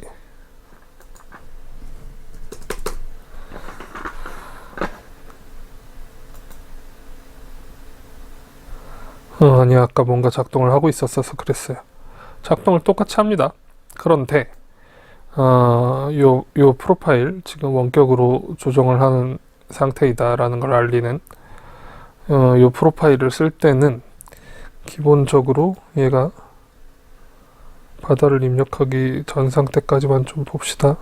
아니 아까 뭔가 작동을 하고 있었어서 그랬어요. 작동을 똑같이 합니다. 그런데 요 프로파일 지금 원격으로 조정을 하는 상태이다라는 걸 알리는 요 프로파일을 쓸 때는 기본적으로 얘가 바다를 입력하기 전 상태까지만 좀 봅시다.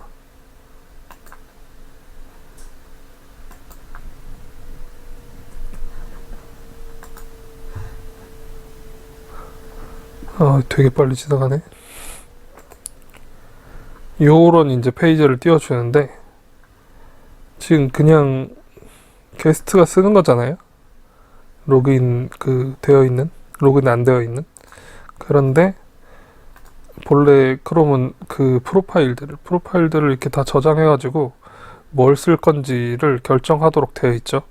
되게 빨리 지나가네. 요런 이제 페이지를 띄워주는데 지금 그냥 게스트가 쓰는 거잖아요. 로그인 로그인 안 되어 있는. 그런데 본래 크롬은 그 프로파일들을 이렇게 다 저장해가지고 뭘 쓸 건지를 결정하도록 되어 있죠.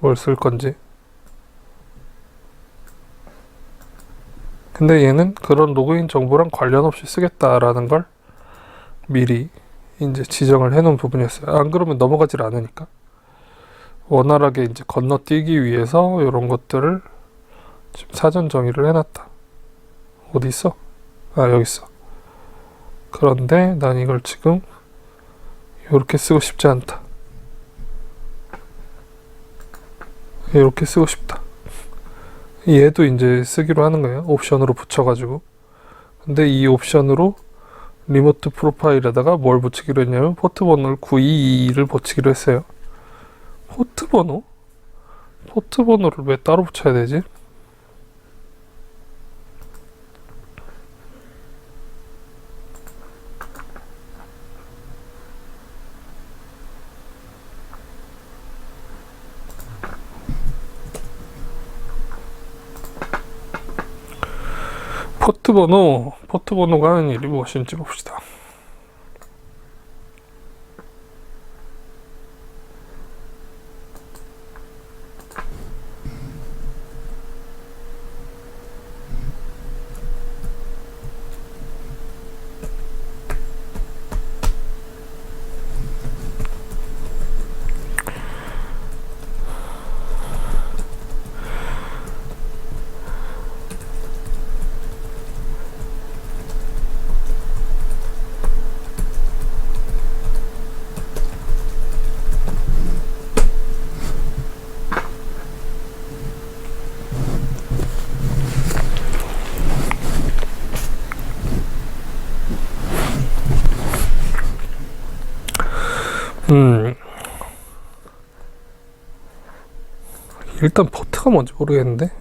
뭘 쓸 건지. 근데 얘는 그런 로그인 정보랑 관련 없이 쓰겠다라는 걸 미리 이제 지정을 해놓은 부분이었어요. 안 그러면 넘어가질 않으니까. 원활하게 이제 건너뛰기 위해서 이런 것들을 지금 사전 정의를 해놨다. 어디 있어? 여기 있어. 그런데 난 이걸 지금 이렇게 쓰고 싶지 않다. 이렇게 쓰고 싶다. 얘도 이제 쓰기로 하는 거예요. 옵션으로 붙여가지고. 근데 이 옵션으로 리모트 프로파일에다가 뭘 붙이기로 했냐면 포트 번호를 922를 붙이기로 했어요. 포트 번호를 왜 따로 붙여야 되지? 포트 번호가 하는 일이 무엇인지 봅시다. 일단 포트가 뭔지 모르겠는데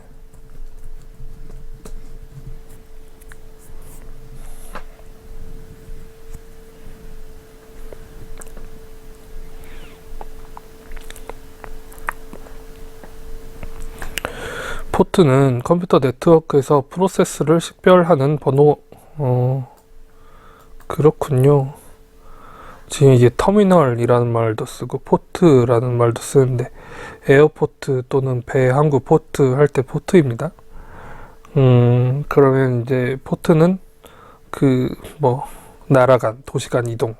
포트는 컴퓨터 네트워크에서 프로세스를 식별하는 번호. 그렇군요. 지금 이게 터미널이라는 말도 쓰고 포트라는 말도 쓰는데 에어포트 또는 배 항구 포트 할 때 포트입니다. 그러면 이제 포트는 그 뭐 나라 간 도시 간 이동에서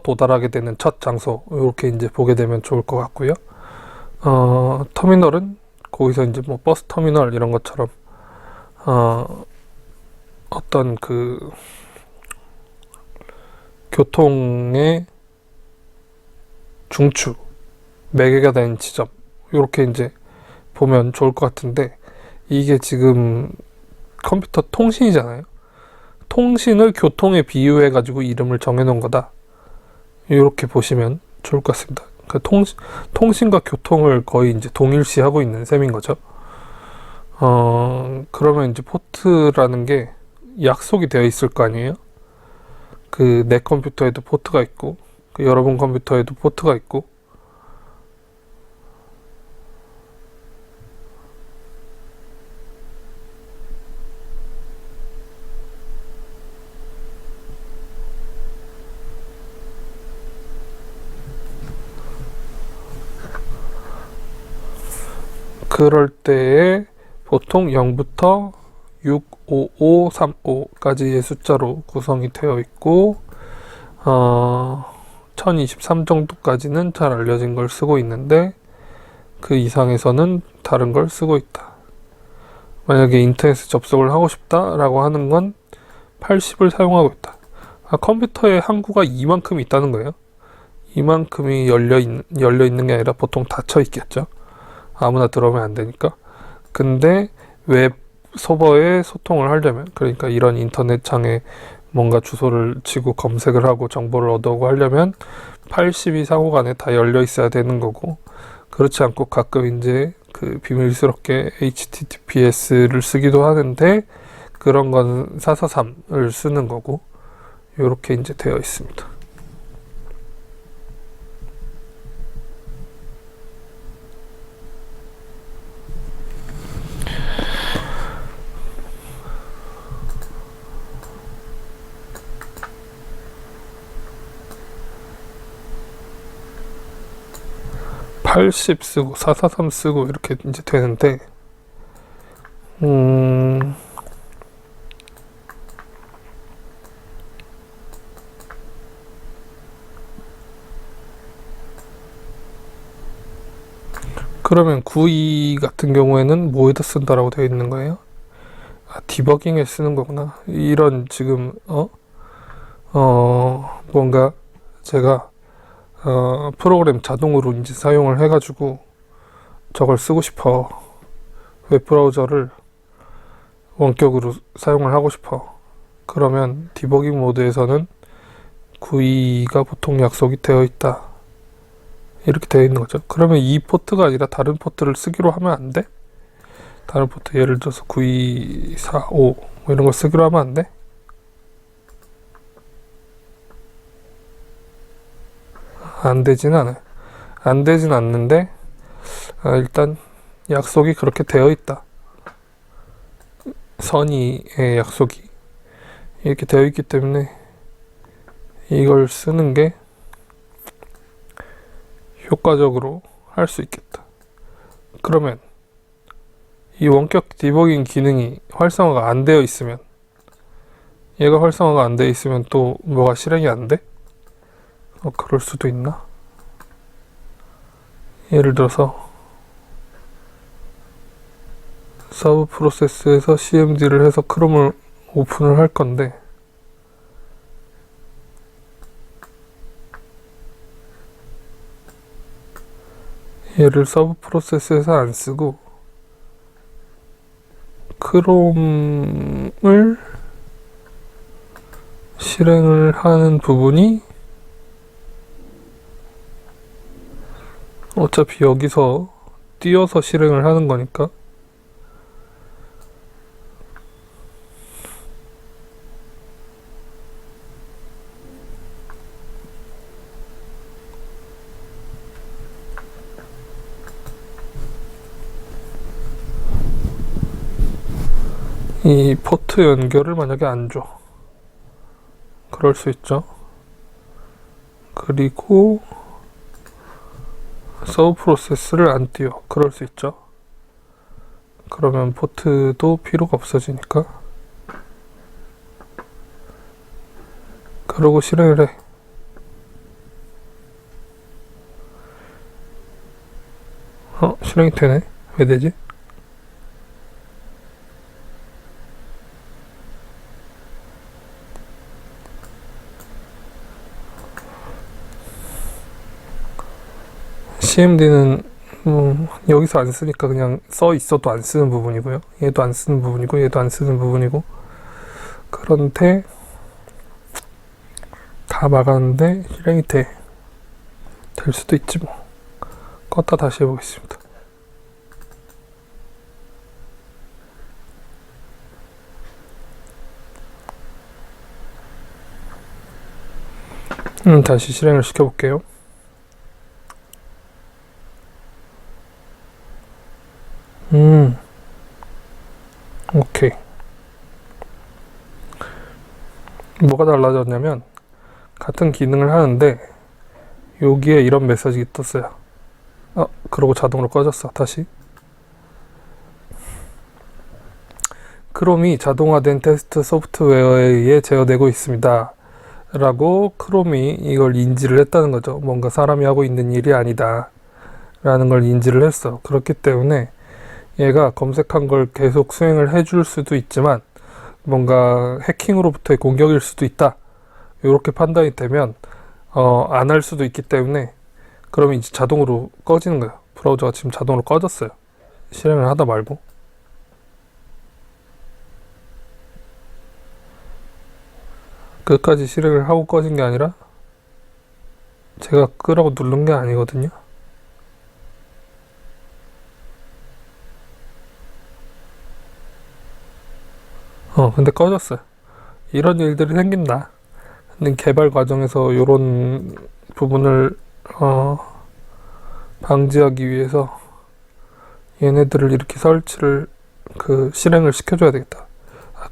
도달하게 되는 첫 장소, 이렇게 이제 보게 되면 좋을 것 같고요. 터미널은 거기서 이제 뭐 버스 터미널 이런 것처럼 어떤 그 교통의 중추, 매개가 되는 지점, 이렇게 이제 보면 좋을 것 같은데, 이게 지금 컴퓨터 통신이잖아요. 통신을 교통에 비유해 가지고 이름을 정해 놓은 거다, 이렇게 보시면 좋을 것 같습니다. 그러니까 통신과 교통을 거의 이제 동일시하고 있는 셈인 거죠. 그러면 이제 포트라는 게 약속이 되어 있을 거 아니에요? 그 내 컴퓨터에도 포트가 있고, 그 여러분 컴퓨터에도 포트가 있고, 그럴 때에 보통 0부터 65535까지의 숫자로 구성이 되어 있고, 1023 정도까지는 잘 알려진 걸 쓰고 있는데, 그 이상에서는 다른 걸 쓰고 있다. 만약에 인터넷에 접속을 하고 싶다라고 하는 건 80을 사용하고 있다. 컴퓨터에 항구가 이만큼 있다는 거예요. 이만큼이 열려 있는 게 아니라 보통 닫혀 있겠죠. 아무나 들어오면 안 되니까. 근데 웹 서버에 소통을 하려면, 그러니까 이런 인터넷 창에 뭔가 주소를 치고 검색을 하고 정보를 얻어오고 하려면 80이 상호간에 다 열려 있어야 되는 거고, 그렇지 않고 가끔 이제 그 비밀스럽게 HTTPS를 쓰기도 하는데, 그런 건 443을 쓰는 거고, 이렇게 이제 되어 있습니다. (80) 쓰고 443 쓰고 이렇게 이제 되는데, 그러면 92 같은 경우에는 뭐에다 쓴다라고 되어 있는 거예요? 디버깅에 쓰는 거구나. 이런 지금 뭔가 제가 프로그램 자동으로 이제 사용을 해가지고 저걸 쓰고 싶어. 웹브라우저를 원격으로 사용을 하고 싶어. 그러면 디버깅 모드에서는 92가 보통 약속이 되어 있다, 이렇게 되어 있는 거죠. 그러면 이 포트가 아니라 다른 포트를 쓰기로 하면 안 돼? 다른 포트, 예를 들어서 9245 뭐 이런 걸 쓰기로 하면 안 돼? 안 되진 않아요. 안 되진 않는데, 일단 약속이 그렇게 되어 있다. 선의의 약속이 이렇게 되어 있기 때문에 이걸 쓰는 게 효과적으로 할 수 있겠다. 그러면 이 원격 디버깅 기능이 활성화가 안 되어 있으면, 얘가 활성화가 안 되어 있으면 또 뭐가 실행이 안 돼? 그럴 수도 있나? 예를 들어서 서브 프로세스에서 cmd를 해서 크롬을 오픈을 할 건데, 얘를 서브 프로세스에서 안 쓰고 크롬을 실행을 하는 부분이, 어차피 여기서 띄어서 실행을 하는 거니까 이 포트 연결을 만약에 안 줘. 그럴 수 있죠. 그리고 서브 프로세스를 안 띄워. 그럴 수 있죠. 그러면 포트도 필요가 없어지니까. 그러고 실행을 해. 실행이 되네. 왜 되지? CMD는 여기서 안 쓰니까 그냥 써 있어도 안 쓰는 부분이고요. 얘도 안 쓰는 부분이고 얘도 안 쓰는 부분이고. 그런데 다 막았는데 실행이 돼. 될 수도 있지 뭐. 껐다 다시 해보겠습니다. 다시 실행을 시켜볼게요. 오케이. 뭐가 달라졌냐면 같은 기능을 하는데 여기에 이런 메시지가 떴어요. 그러고 자동으로 꺼졌어. 다시. 크롬이 자동화된 테스트 소프트웨어에 의해 제어되고 있습니다. 라고 크롬이 이걸 인지를 했다는 거죠. 뭔가 사람이 하고 있는 일이 아니다. 라는 걸 인지를 했어. 그렇기 때문에 얘가 검색한 걸 계속 수행을 해줄 수도 있지만 뭔가 해킹으로부터의 공격일 수도 있다. 이렇게 판단이 되면 안 할 수도 있기 때문에 그러면 이제 자동으로 꺼지는 거예요. 브라우저가 지금 자동으로 꺼졌어요. 실행을 하다 말고. 끝까지 실행을 하고 꺼진 게 아니라 제가 끄라고 누른 게 아니거든요. 근데 꺼졌어요. 이런 일들이 생긴다. 근데 개발 과정에서 이런 부분을 방지하기 위해서 얘네들을 이렇게 설치를 실행을 시켜줘야 되겠다.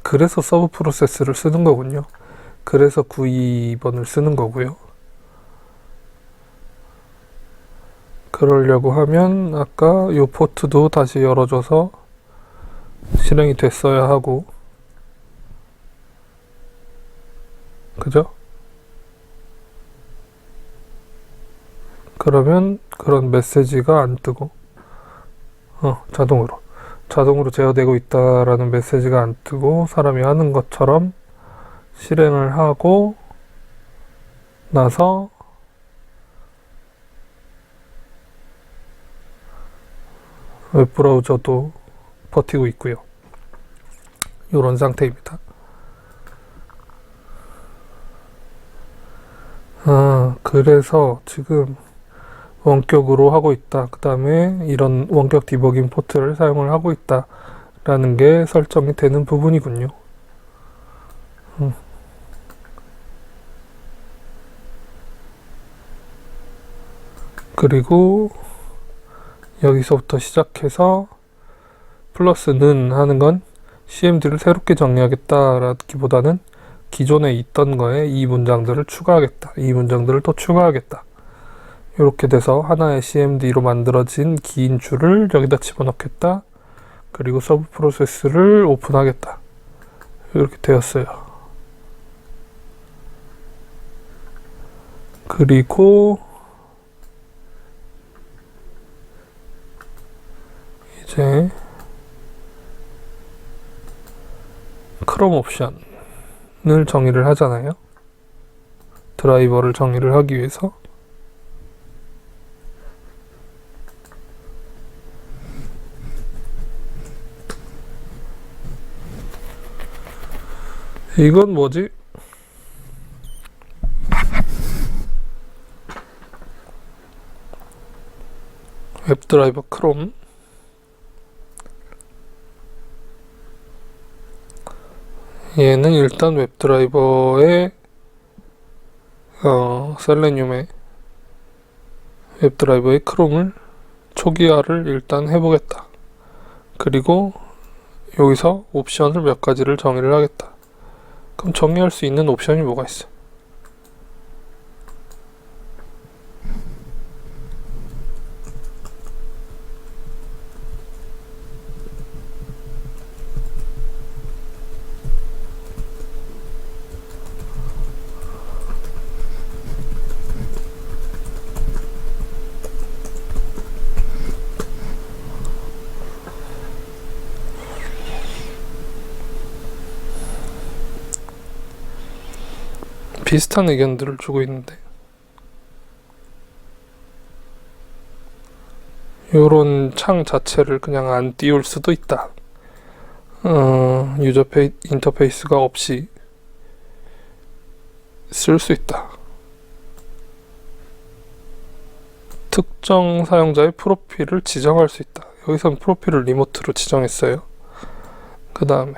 그래서 서브 프로세스를 쓰는 거군요. 그래서 92번을 쓰는 거고요. 그러려고 하면 아까 이 포트도 다시 열어줘서 실행이 됐어야 하고, 그죠? 그러면 그런 메시지가 안 뜨고 자동으로 제어되고 있다라는 메시지가 안 뜨고 사람이 하는 것처럼 실행을 하고 나서 웹브라우저도 버티고 있고요. 이런 상태입니다. 그래서 지금 원격으로 하고 있다. 그 다음에 이런 원격 디버깅 포트를 사용을 하고 있다. 라는 게 설정이 되는 부분이군요. 그리고 여기서부터 시작해서 플러스는 하는 건 CMD를 새롭게 정리하겠다라기보다는 기존에 있던 거에 이 문장들을 추가하겠다. 이 문장들을 또 추가하겠다. 이렇게 돼서 하나의 CMD로 만들어진 긴 줄을 여기다 집어넣겠다. 그리고 서브 프로세스를 오픈하겠다. 이렇게 되었어요. 그리고 이제 크롬 옵션을 정의를 하잖아요. 드라이버를 정의를 하기 위해서. 이건 뭐지? 웹드라이버 크롬. 얘는 일단 웹드라이버의 셀레늄의 웹드라이버의 크롬을 초기화를 일단 해보겠다. 그리고 여기서 옵션을 몇 가지를 정의를 하겠다. 그럼 정의할 수 있는 옵션이 뭐가 있어? 비슷한 의견들을 주고 있는데 요런 창 자체를 그냥 안 띄울 수도 있다. 유저 인터페이스가 없이 쓸 수 있다. 특정 사용자의 프로필을 지정할 수 있다. 여기선 프로필을 리모트로 지정했어요. 그 다음에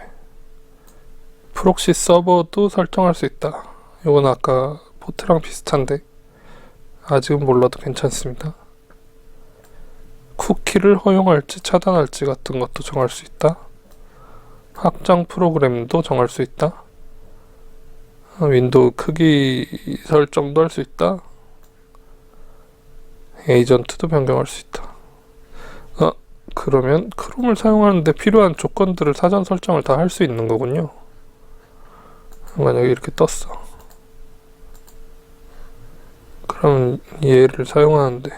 프록시 서버도 설정할 수 있다. 이건 아까 포트랑 비슷한데 아직은 몰라도 괜찮습니다. 쿠키를 허용할지 차단할지 같은 것도 정할 수 있다. 확장 프로그램도 정할 수 있다. 윈도우 크기 설정도 할 수 있다. 에이전트도 변경할 수 있다. 그러면 크롬을 사용하는데 필요한 조건들을 사전 설정을 다 할 수 있는 거군요. 만약에 이렇게 떴어. 그럼 얘를 사용하는데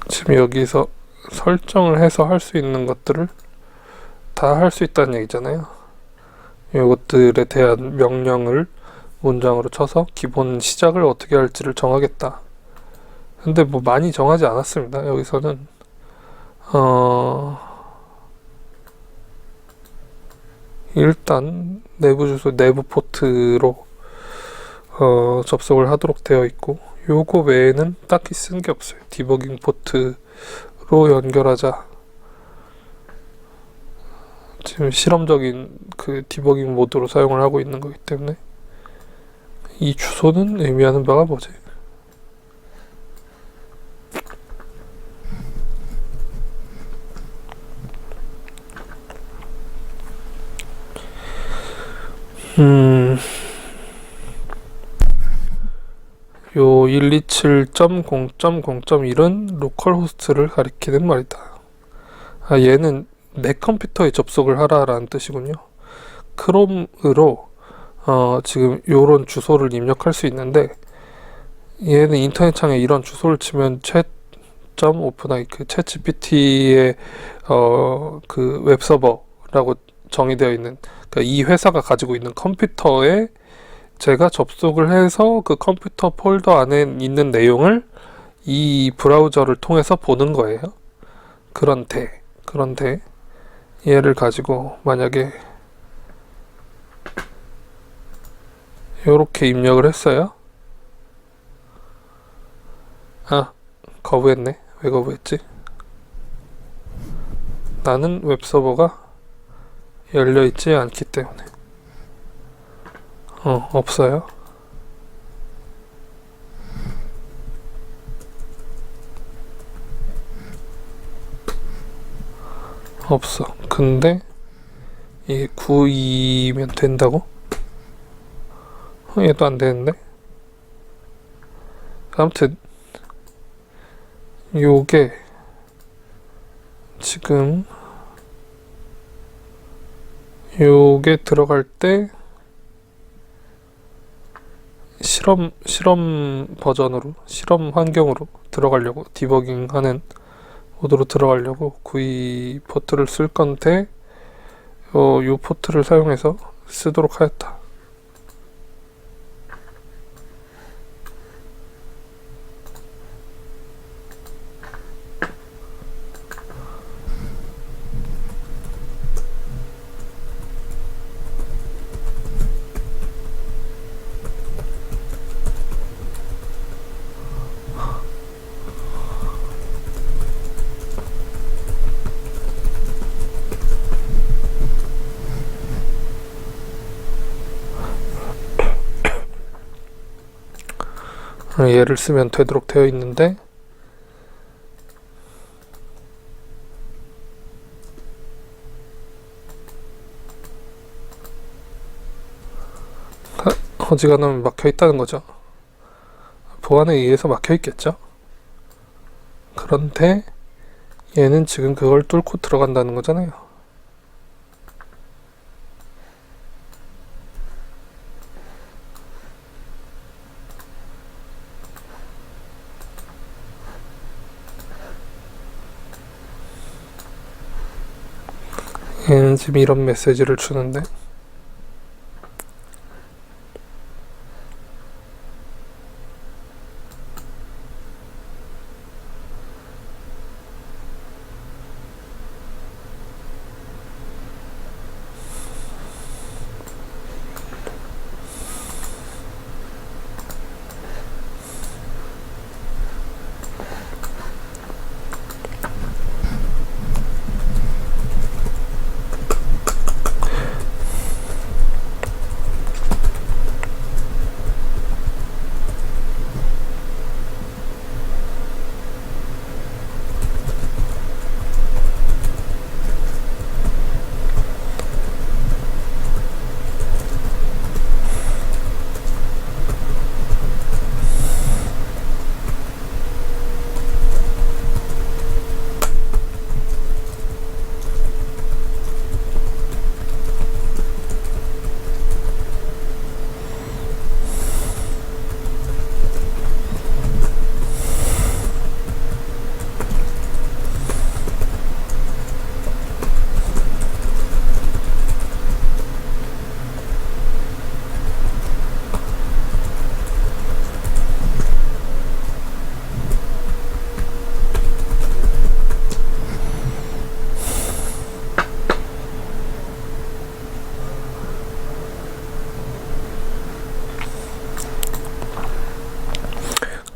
지금 여기서 설정을 해서 할 수 있는 것들을 다 할 수 있다는 얘기잖아요. 이것들에 대한 명령을 문장으로 쳐서 기본 시작을 어떻게 할지를 정하겠다. 근데 뭐 많이 정하지 않았습니다. 여기서는 일단 내부 주소 내부 포트로 접속을 하도록 되어 있고, 요거 외에는 딱히 쓴 게 없어요. 디버깅 포트로 연결하자. 지금 실험적인 그 디버깅 모드로 사용을 하고 있는 거기 때문에 이 주소는 의미하는 바가 뭐지? 요 127.0.0.1은 로컬 호스트를 가리키는 말이다. 얘는 내 컴퓨터에 접속을 하라라는 뜻이군요. 크롬으로 지금 요런 주소를 입력할 수 있는데, 얘는 인터넷 창에 이런 주소를 치면 chat.openAI 그 챗GPT의 그 웹서버라고 정의되어 있는, 그러니까 이 회사가 가지고 있는 컴퓨터에 제가 접속을 해서 그 컴퓨터 폴더 안에 있는 내용을 이 브라우저를 통해서 보는 거예요. 그런데 얘를 가지고 만약에 요렇게 입력을 했어요. 거부했네. 왜 거부했지? 나는 웹서버가 열려있지 않기 때문에. 없어요. 없어. 근데 이게 9이면 된다고? 얘도 안 되는데? 아무튼 요게 지금 요게 들어갈 때 실험 버전으로, 실험 환경으로 들어가려고, 디버깅 하는 모드로 들어가려고 구이 포트를 쓸 건데, 요 포트를 사용해서 쓰도록 하였다. 얘를 쓰면 되도록 되어 있는데 어지간하면 막혀 있다는 거죠. 보안에 의해서 막혀 있겠죠. 그런데 얘는 지금 그걸 뚫고 들어간다는 거잖아요. 얘는 지금 이런 메시지를 주는데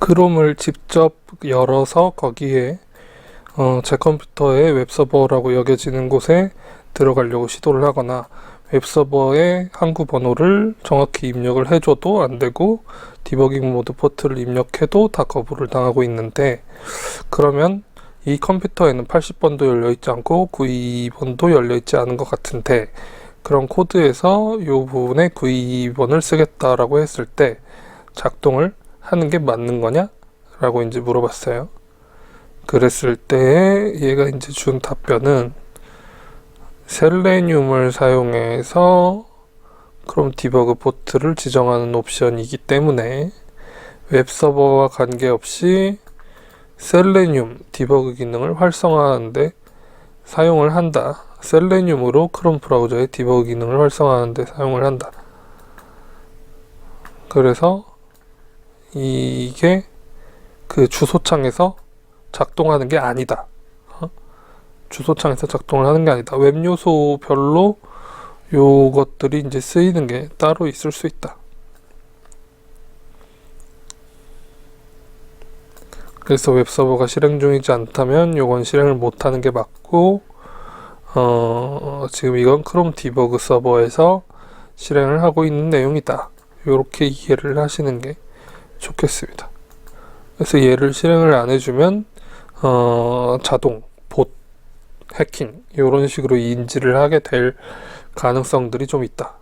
크롬을 직접 열어서 거기에 제 컴퓨터의 웹서버라고 여겨지는 곳에 들어가려고 시도를 하거나 웹서버의 항구 번호를 정확히 입력을 해줘도 안되고 디버깅 모드 포트를 입력해도 다 거부를 당하고 있는데, 그러면 이 컴퓨터에는 80번도 열려있지 않고 922번도 열려있지 않은 것 같은데, 그런 코드에서 이 부분에 922번을 쓰겠다라고 했을 때 작동을 하는 게 맞는 거냐? 라고 이제 물어봤어요. 그랬을 때 얘가 이제 준 답변은 셀레늄을 사용해서 크롬 디버그 포트를 지정하는 옵션이기 때문에 웹서버와 관계없이 셀레늄 디버그 기능을 활성화하는데 사용을 한다. 셀레늄으로 크롬 브라우저의 디버그 기능을 활성화하는데 사용을 한다. 그래서 이게 그 주소창에서 작동하는 게 아니다. 주소창에서 작동을 하는 게 아니다. 웹 요소별로 요것들이 이제 쓰이는 게 따로 있을 수 있다. 그래서 웹서버가 실행 중이지 않다면 요건 실행을 못하는 게 맞고, 지금 이건 크롬 디버그 서버에서 실행을 하고 있는 내용이다. 요렇게 이해를 하시는 게 좋겠습니다. 그래서 얘를 실행을 안 해주면 자동, 봇, 해킹 이런 식으로 인지를 하게 될 가능성들이 좀 있다.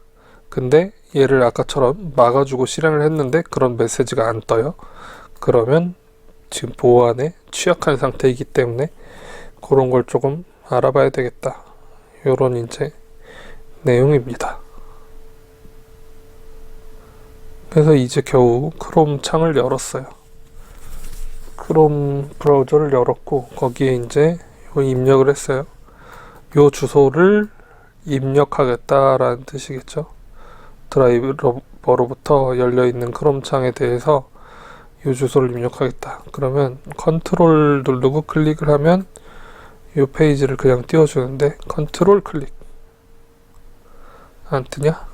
근데 얘를 아까처럼 막아주고 실행을 했는데 그런 메시지가 안 떠요. 그러면 지금 보안에 취약한 상태이기 때문에 그런 걸 조금 알아봐야 되겠다. 요런 이제 내용입니다. 그래서 이제 겨우 크롬 창을 열었어요. 크롬 브라우저를 열었고 거기에 이제 입력을 했어요. 요 주소를 입력하겠다라는 뜻이겠죠. 드라이버로부터 열려있는 크롬 창에 대해서 요 주소를 입력하겠다. 그러면 컨트롤 누르고 클릭을 하면 요 페이지를 그냥 띄워주는데 컨트롤 클릭 안 뜨냐?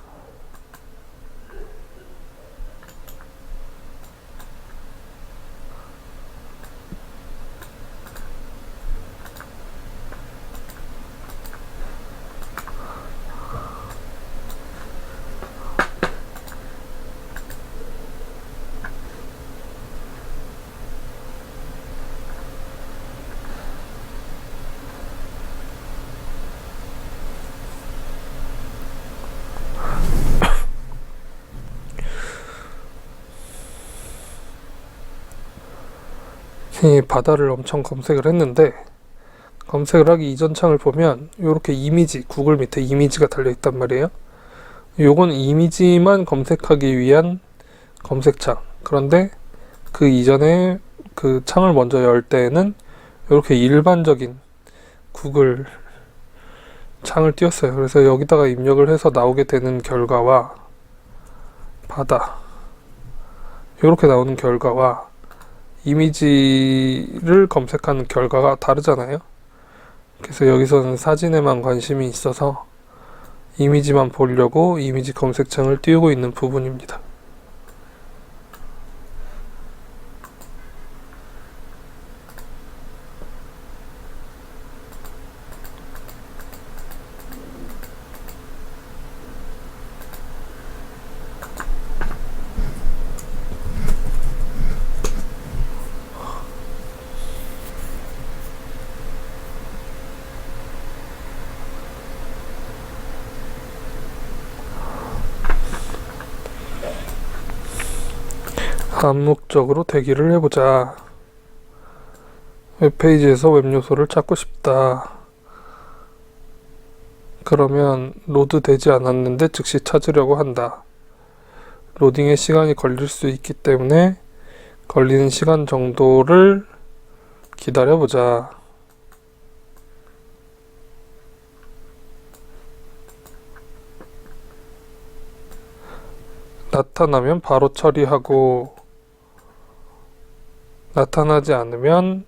이 바다를 엄청 검색을 했는데, 검색을 하기 이전 창을 보면 이렇게 이미지, 구글 밑에 이미지가 달려있단 말이에요. 요건 이미지만 검색하기 위한 검색창. 그런데 그 이전에 그 창을 먼저 열 때에는 이렇게 일반적인 구글 창을 띄웠어요. 그래서 여기다가 입력을 해서 나오게 되는 결과와 바다, 이렇게 나오는 결과와 이미지를 검색하는 결과가 다르잖아요. 그래서 여기서는 사진에만 관심이 있어서 이미지만 보려고 이미지 검색창을 띄우고 있는 부분입니다. 암묵적으로 대기를 해보자. 웹페이지에서 웹 요소를 찾고 싶다. 그러면 로드 되지 않았는데 즉시 찾으려고 한다. 로딩에 시간이 걸릴 수 있기 때문에 걸리는 시간 정도를 기다려보자. 나타나면 바로 처리하고, 나타나지 않으면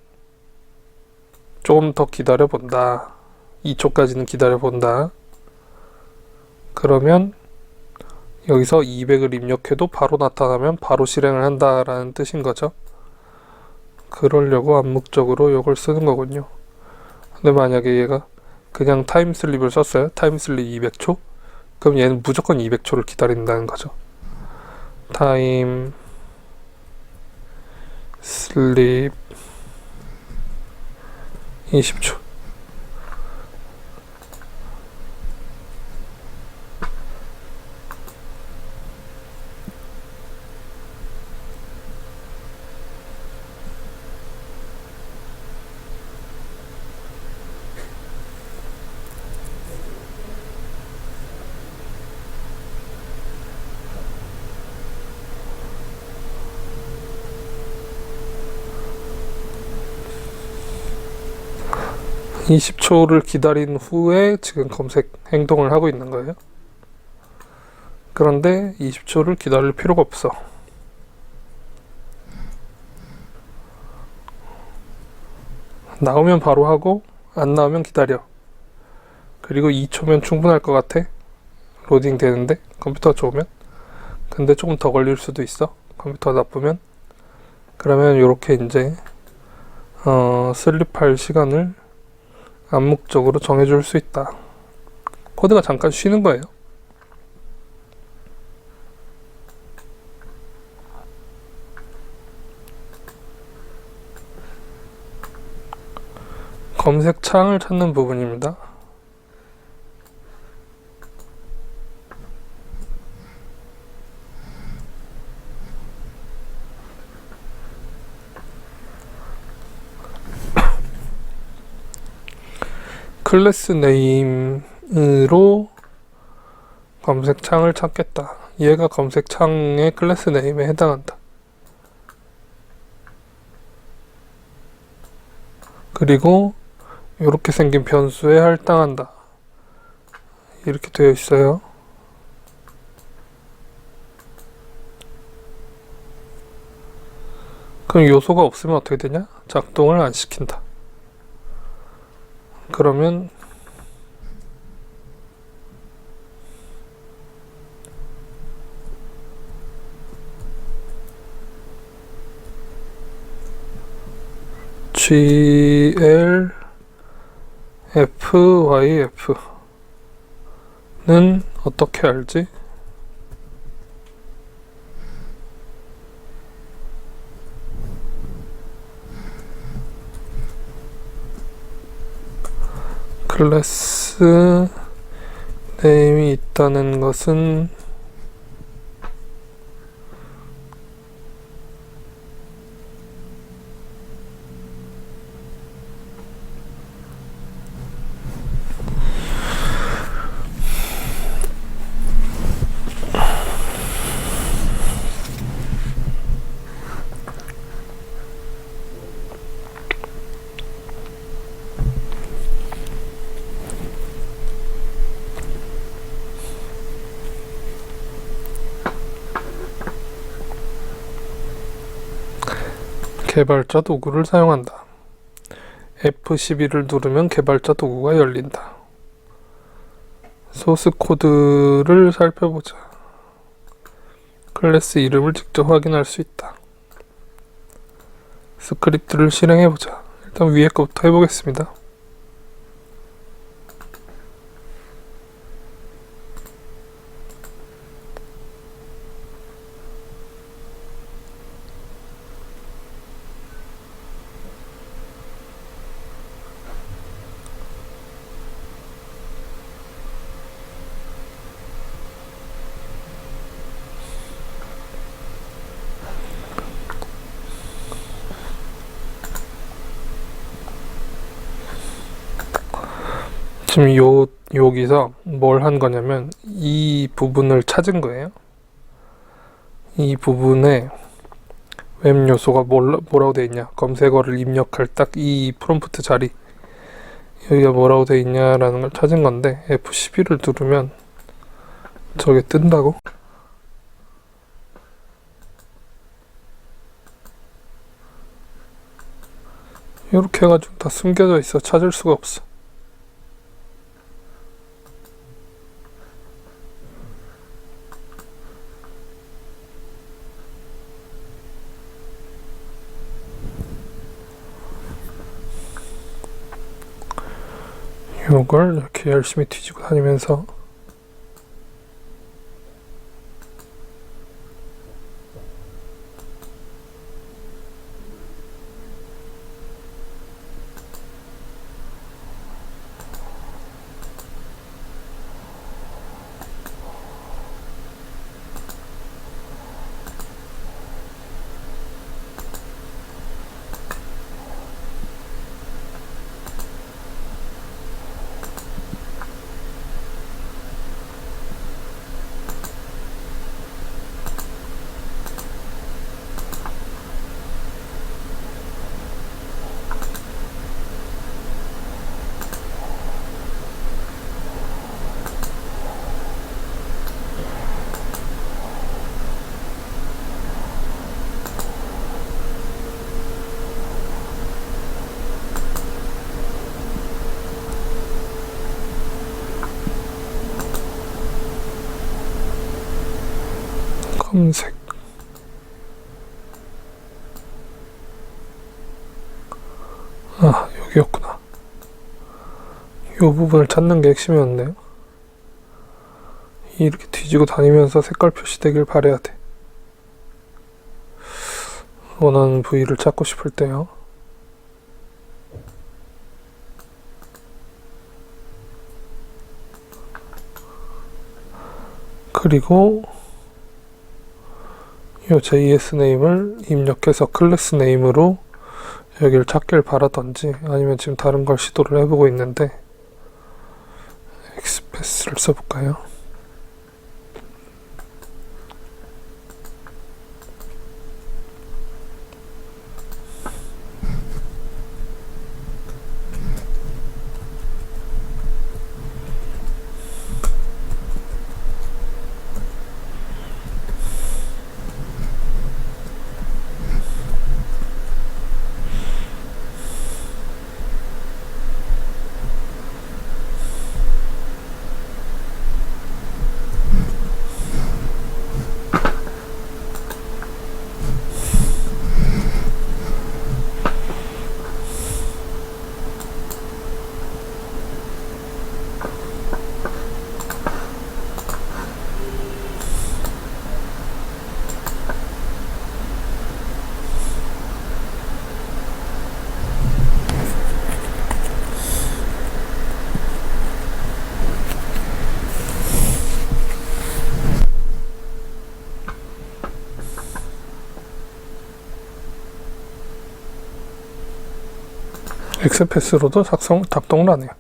조금 더 기다려본다. 2초까지는 기다려본다. 그러면 여기서 200을 입력해도 바로 나타나면 바로 실행을 한다라는 뜻인 거죠. 그러려고 암묵적으로 이걸 쓰는 거군요. 근데 만약에 얘가 그냥 타임슬립을 썼어요. 타임슬립 200초? 그럼 얘는 무조건 200초를 기다린다는 거죠. 타임 슬립 20초. (20초를) 기다린 후에 지금 검색 행동을 하고 있는 거예요. 그런데 20초를 기다릴 필요가 없어. 나오면 바로 하고 안 나오면 기다려. 그리고 2초면 충분할 것 같아. 로딩 되는데 컴퓨터가 좋으면. 근데 조금 더 걸릴 수도 있어. 컴퓨터가 나쁘면. 그러면 이렇게 이제 슬립할 시간을 암묵적으로 정해줄 수 있다. 코드가 잠깐 쉬는 거예요. 검색창을 찾는 부분입니다. 클래스 네임으로 검색창을 찾겠다. 얘가 검색창의 클래스 네임에 해당한다. 그리고 이렇게 생긴 변수에 할당한다. 이렇게 되어 있어요. 그럼 요소가 없으면 어떻게 되냐? 작동을 안 시킨다. 그러면 glFYF는 어떻게 알지? 클래스 네임이 있다는 것은 개발자 도구를 사용한다. F12를 누르면 개발자 도구가 열린다. 소스 코드를 살펴보자. 클래스 이름을 직접 확인할 수 있다. 스크립트를 실행해보자. 일단 위에 거부터 해보겠습니다. 지금 여기서 뭘 한 거냐면 이 부분을 찾은 거예요. 이 부분에 웹 요소가 뭐라고 돼 있냐, 검색어를 입력할 딱 이 프롬프트 자리, 여기가 뭐라고 돼 있냐라는 걸 찾은 건데, F12를 누르면 저게 뜬다고? 이렇게 해가지고 다 숨겨져 있어. 찾을 수가 없어. 이걸 이렇게 열심히 뒤지고 다니면서 검색. 아, 여기였구나. 이 부분을 찾는 게 핵심이었네요. 이렇게 뒤지고 다니면서 색깔 표시되길 바래야 돼. 원하는 부위를 찾고 싶을 때요. 그리고 이 JS 네임을 입력해서 클래스 네임으로 여기를 찾길 바라던지, 아니면 지금 다른 걸 시도를 해보고 있는데, 엑스패스를 써볼까요? 엑스패스로도 작동을 하네요.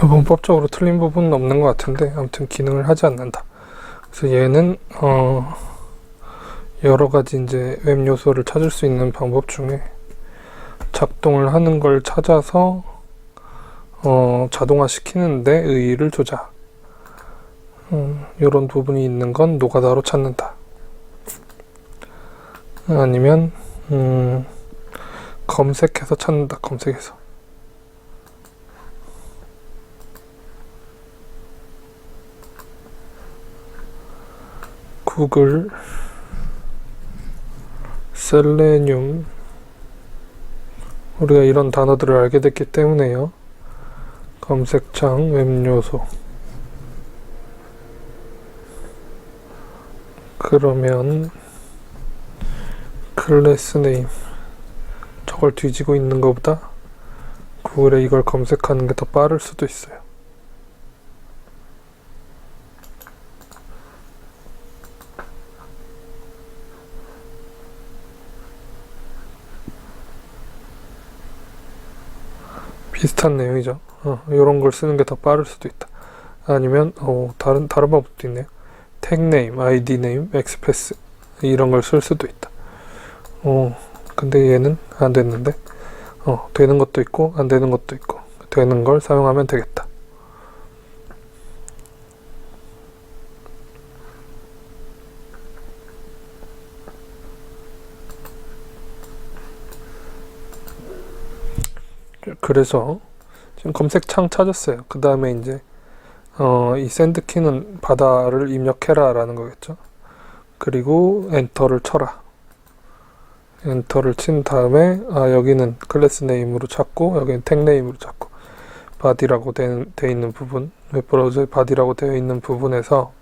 문법적으로 틀린 부분은 없는 것 같은데 아무튼 기능을 하지 않는다. 그래서 얘는 여러 가지 이제 웹 요소를 찾을 수 있는 방법 중에 작동을 하는 걸 찾아서 자동화 시키는데 의의를 두자. 이런 부분이 있는 건 노가다로 찾는다. 아니면 검색해서 찾는다. 검색해서. 구글 셀레늄, 우리가 이런 단어들을 알게 됐기 때문에요. 검색창 웹요소. 그러면 클래스 네임, 저걸 뒤지고 있는 것보다 구글에 이걸 검색하는 게 더 빠를 수도 있어요. 비슷한 내용이죠. 이런 걸 쓰는 게 더 빠를 수도 있다. 아니면 다른 방법도 있네요. 택 네임, 아이디 네임, 엑스패스 이런 걸 쓸 수도 있다. 근데 얘는 안 됐는데 되는 것도 있고 안 되는 것도 있고, 되는 걸 사용하면 되겠다. 그래서 지금 검색창 찾았어요. 그 다음에 이제 이 샌드 키는 바다를 입력해라 라는 거겠죠. 그리고 엔터를 쳐라. 엔터를 친 다음에 여기는 클래스 네임으로 찾고 여기는 택 네임으로 찾고, 바디라고 돼 있는 부분, 웹브라우저에 바디라고 되어 있는 부분에서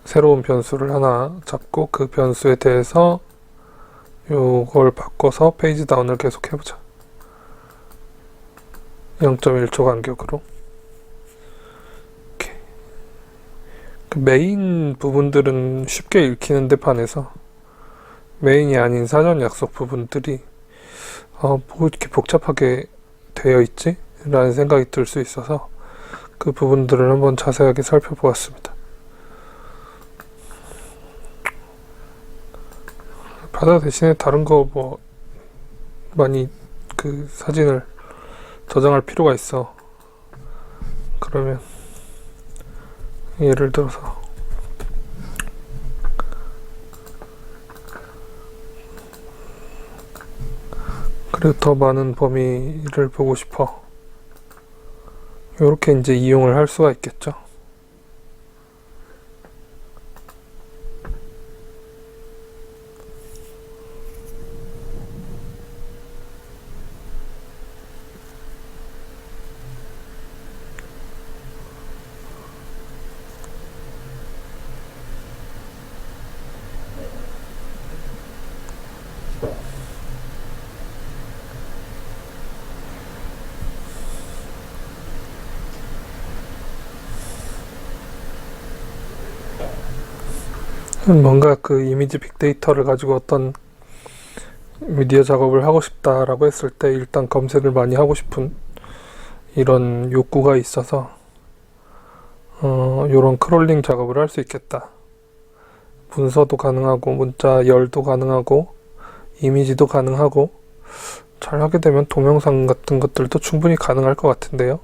새로운 변수를 하나 잡고 그 변수에 대해서 요걸 바꿔서 페이지 다운을 계속 해보자. 0.1초 간격으로. 이렇게. 그 메인 부분들은 쉽게 읽히는데 반해서 메인이 아닌 사전 약속 부분들이 뭐 이렇게 복잡하게 되어 있지? 라는 생각이 들 수 있어서 그 부분들을 한번 자세하게 살펴보았습니다. 바다 대신에 다른 거 뭐 많이 그 사진을 저장할 필요가 있어. 그러면 예를 들어서 그리고 더 많은 범위를 보고 싶어. 요렇게 이제 이용을 할 수가 있겠죠. 뭔가 그 이미지 빅데이터를 가지고 어떤 미디어 작업을 하고 싶다라고 했을 때 일단 검색을 많이 하고 싶은 이런 욕구가 있어서 요런 크롤링 작업을 할 수 있겠다. 문서도 가능하고 문자 열도 가능하고 이미지도 가능하고, 잘 하게 되면 동영상 같은 것들도 충분히 가능할 것 같은데요.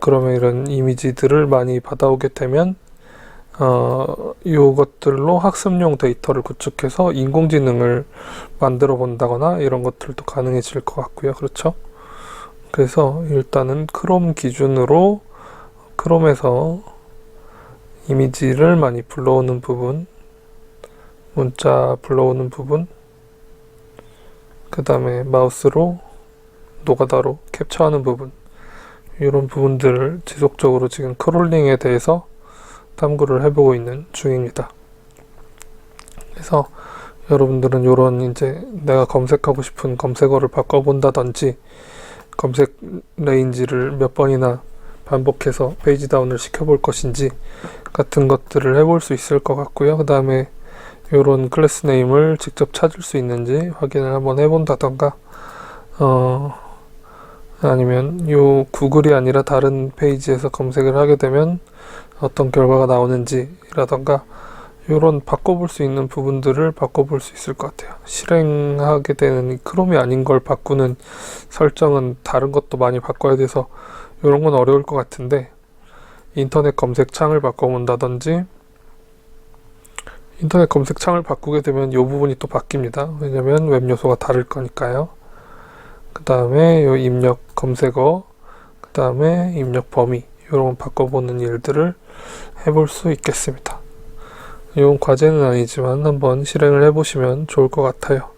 그러면 이런 이미지들을 많이 받아오게 되면 이것들로 학습용 데이터를 구축해서 인공지능을 만들어 본다거나 이런 것들도 가능해질 것 같고요. 그렇죠? 그래서 일단은 크롬 기준으로 크롬에서 이미지를 많이 불러오는 부분, 문자 불러오는 부분, 그 다음에 마우스로 노가다로 캡처하는 부분, 이런 부분들을 지속적으로 지금 크롤링에 대해서 탐구를 해보고 있는 중입니다. 그래서 여러분들은 이런 이제 내가 검색하고 싶은 검색어를 바꿔본다든지 검색 레인지를 몇 번이나 반복해서 페이지 다운을 시켜볼 것인지 같은 것들을 해볼 수 있을 것 같고요. 그 다음에 이런 클래스 네임을 직접 찾을 수 있는지 확인을 한번 해본다던가 아니면 요 구글이 아니라 다른 페이지에서 검색을 하게 되면 어떤 결과가 나오는지라던가 이런 바꿔볼 수 있는 부분들을 바꿔볼 수 있을 것 같아요. 실행하게 되는 이 크롬이 아닌 걸 바꾸는 설정은 다른 것도 많이 바꿔야 돼서 이런 건 어려울 것 같은데, 인터넷 검색창을 바꿔본다든지, 인터넷 검색창을 바꾸게 되면 이 부분이 또 바뀝니다. 왜냐면 웹 요소가 다를 거니까요. 그 다음에 요 입력 검색어, 그 다음에 입력 범위, 이런 바꿔보는 일들을 해볼 수 있겠습니다. 이건 과제는 아니지만 한번 실행을 해보시면 좋을 것 같아요.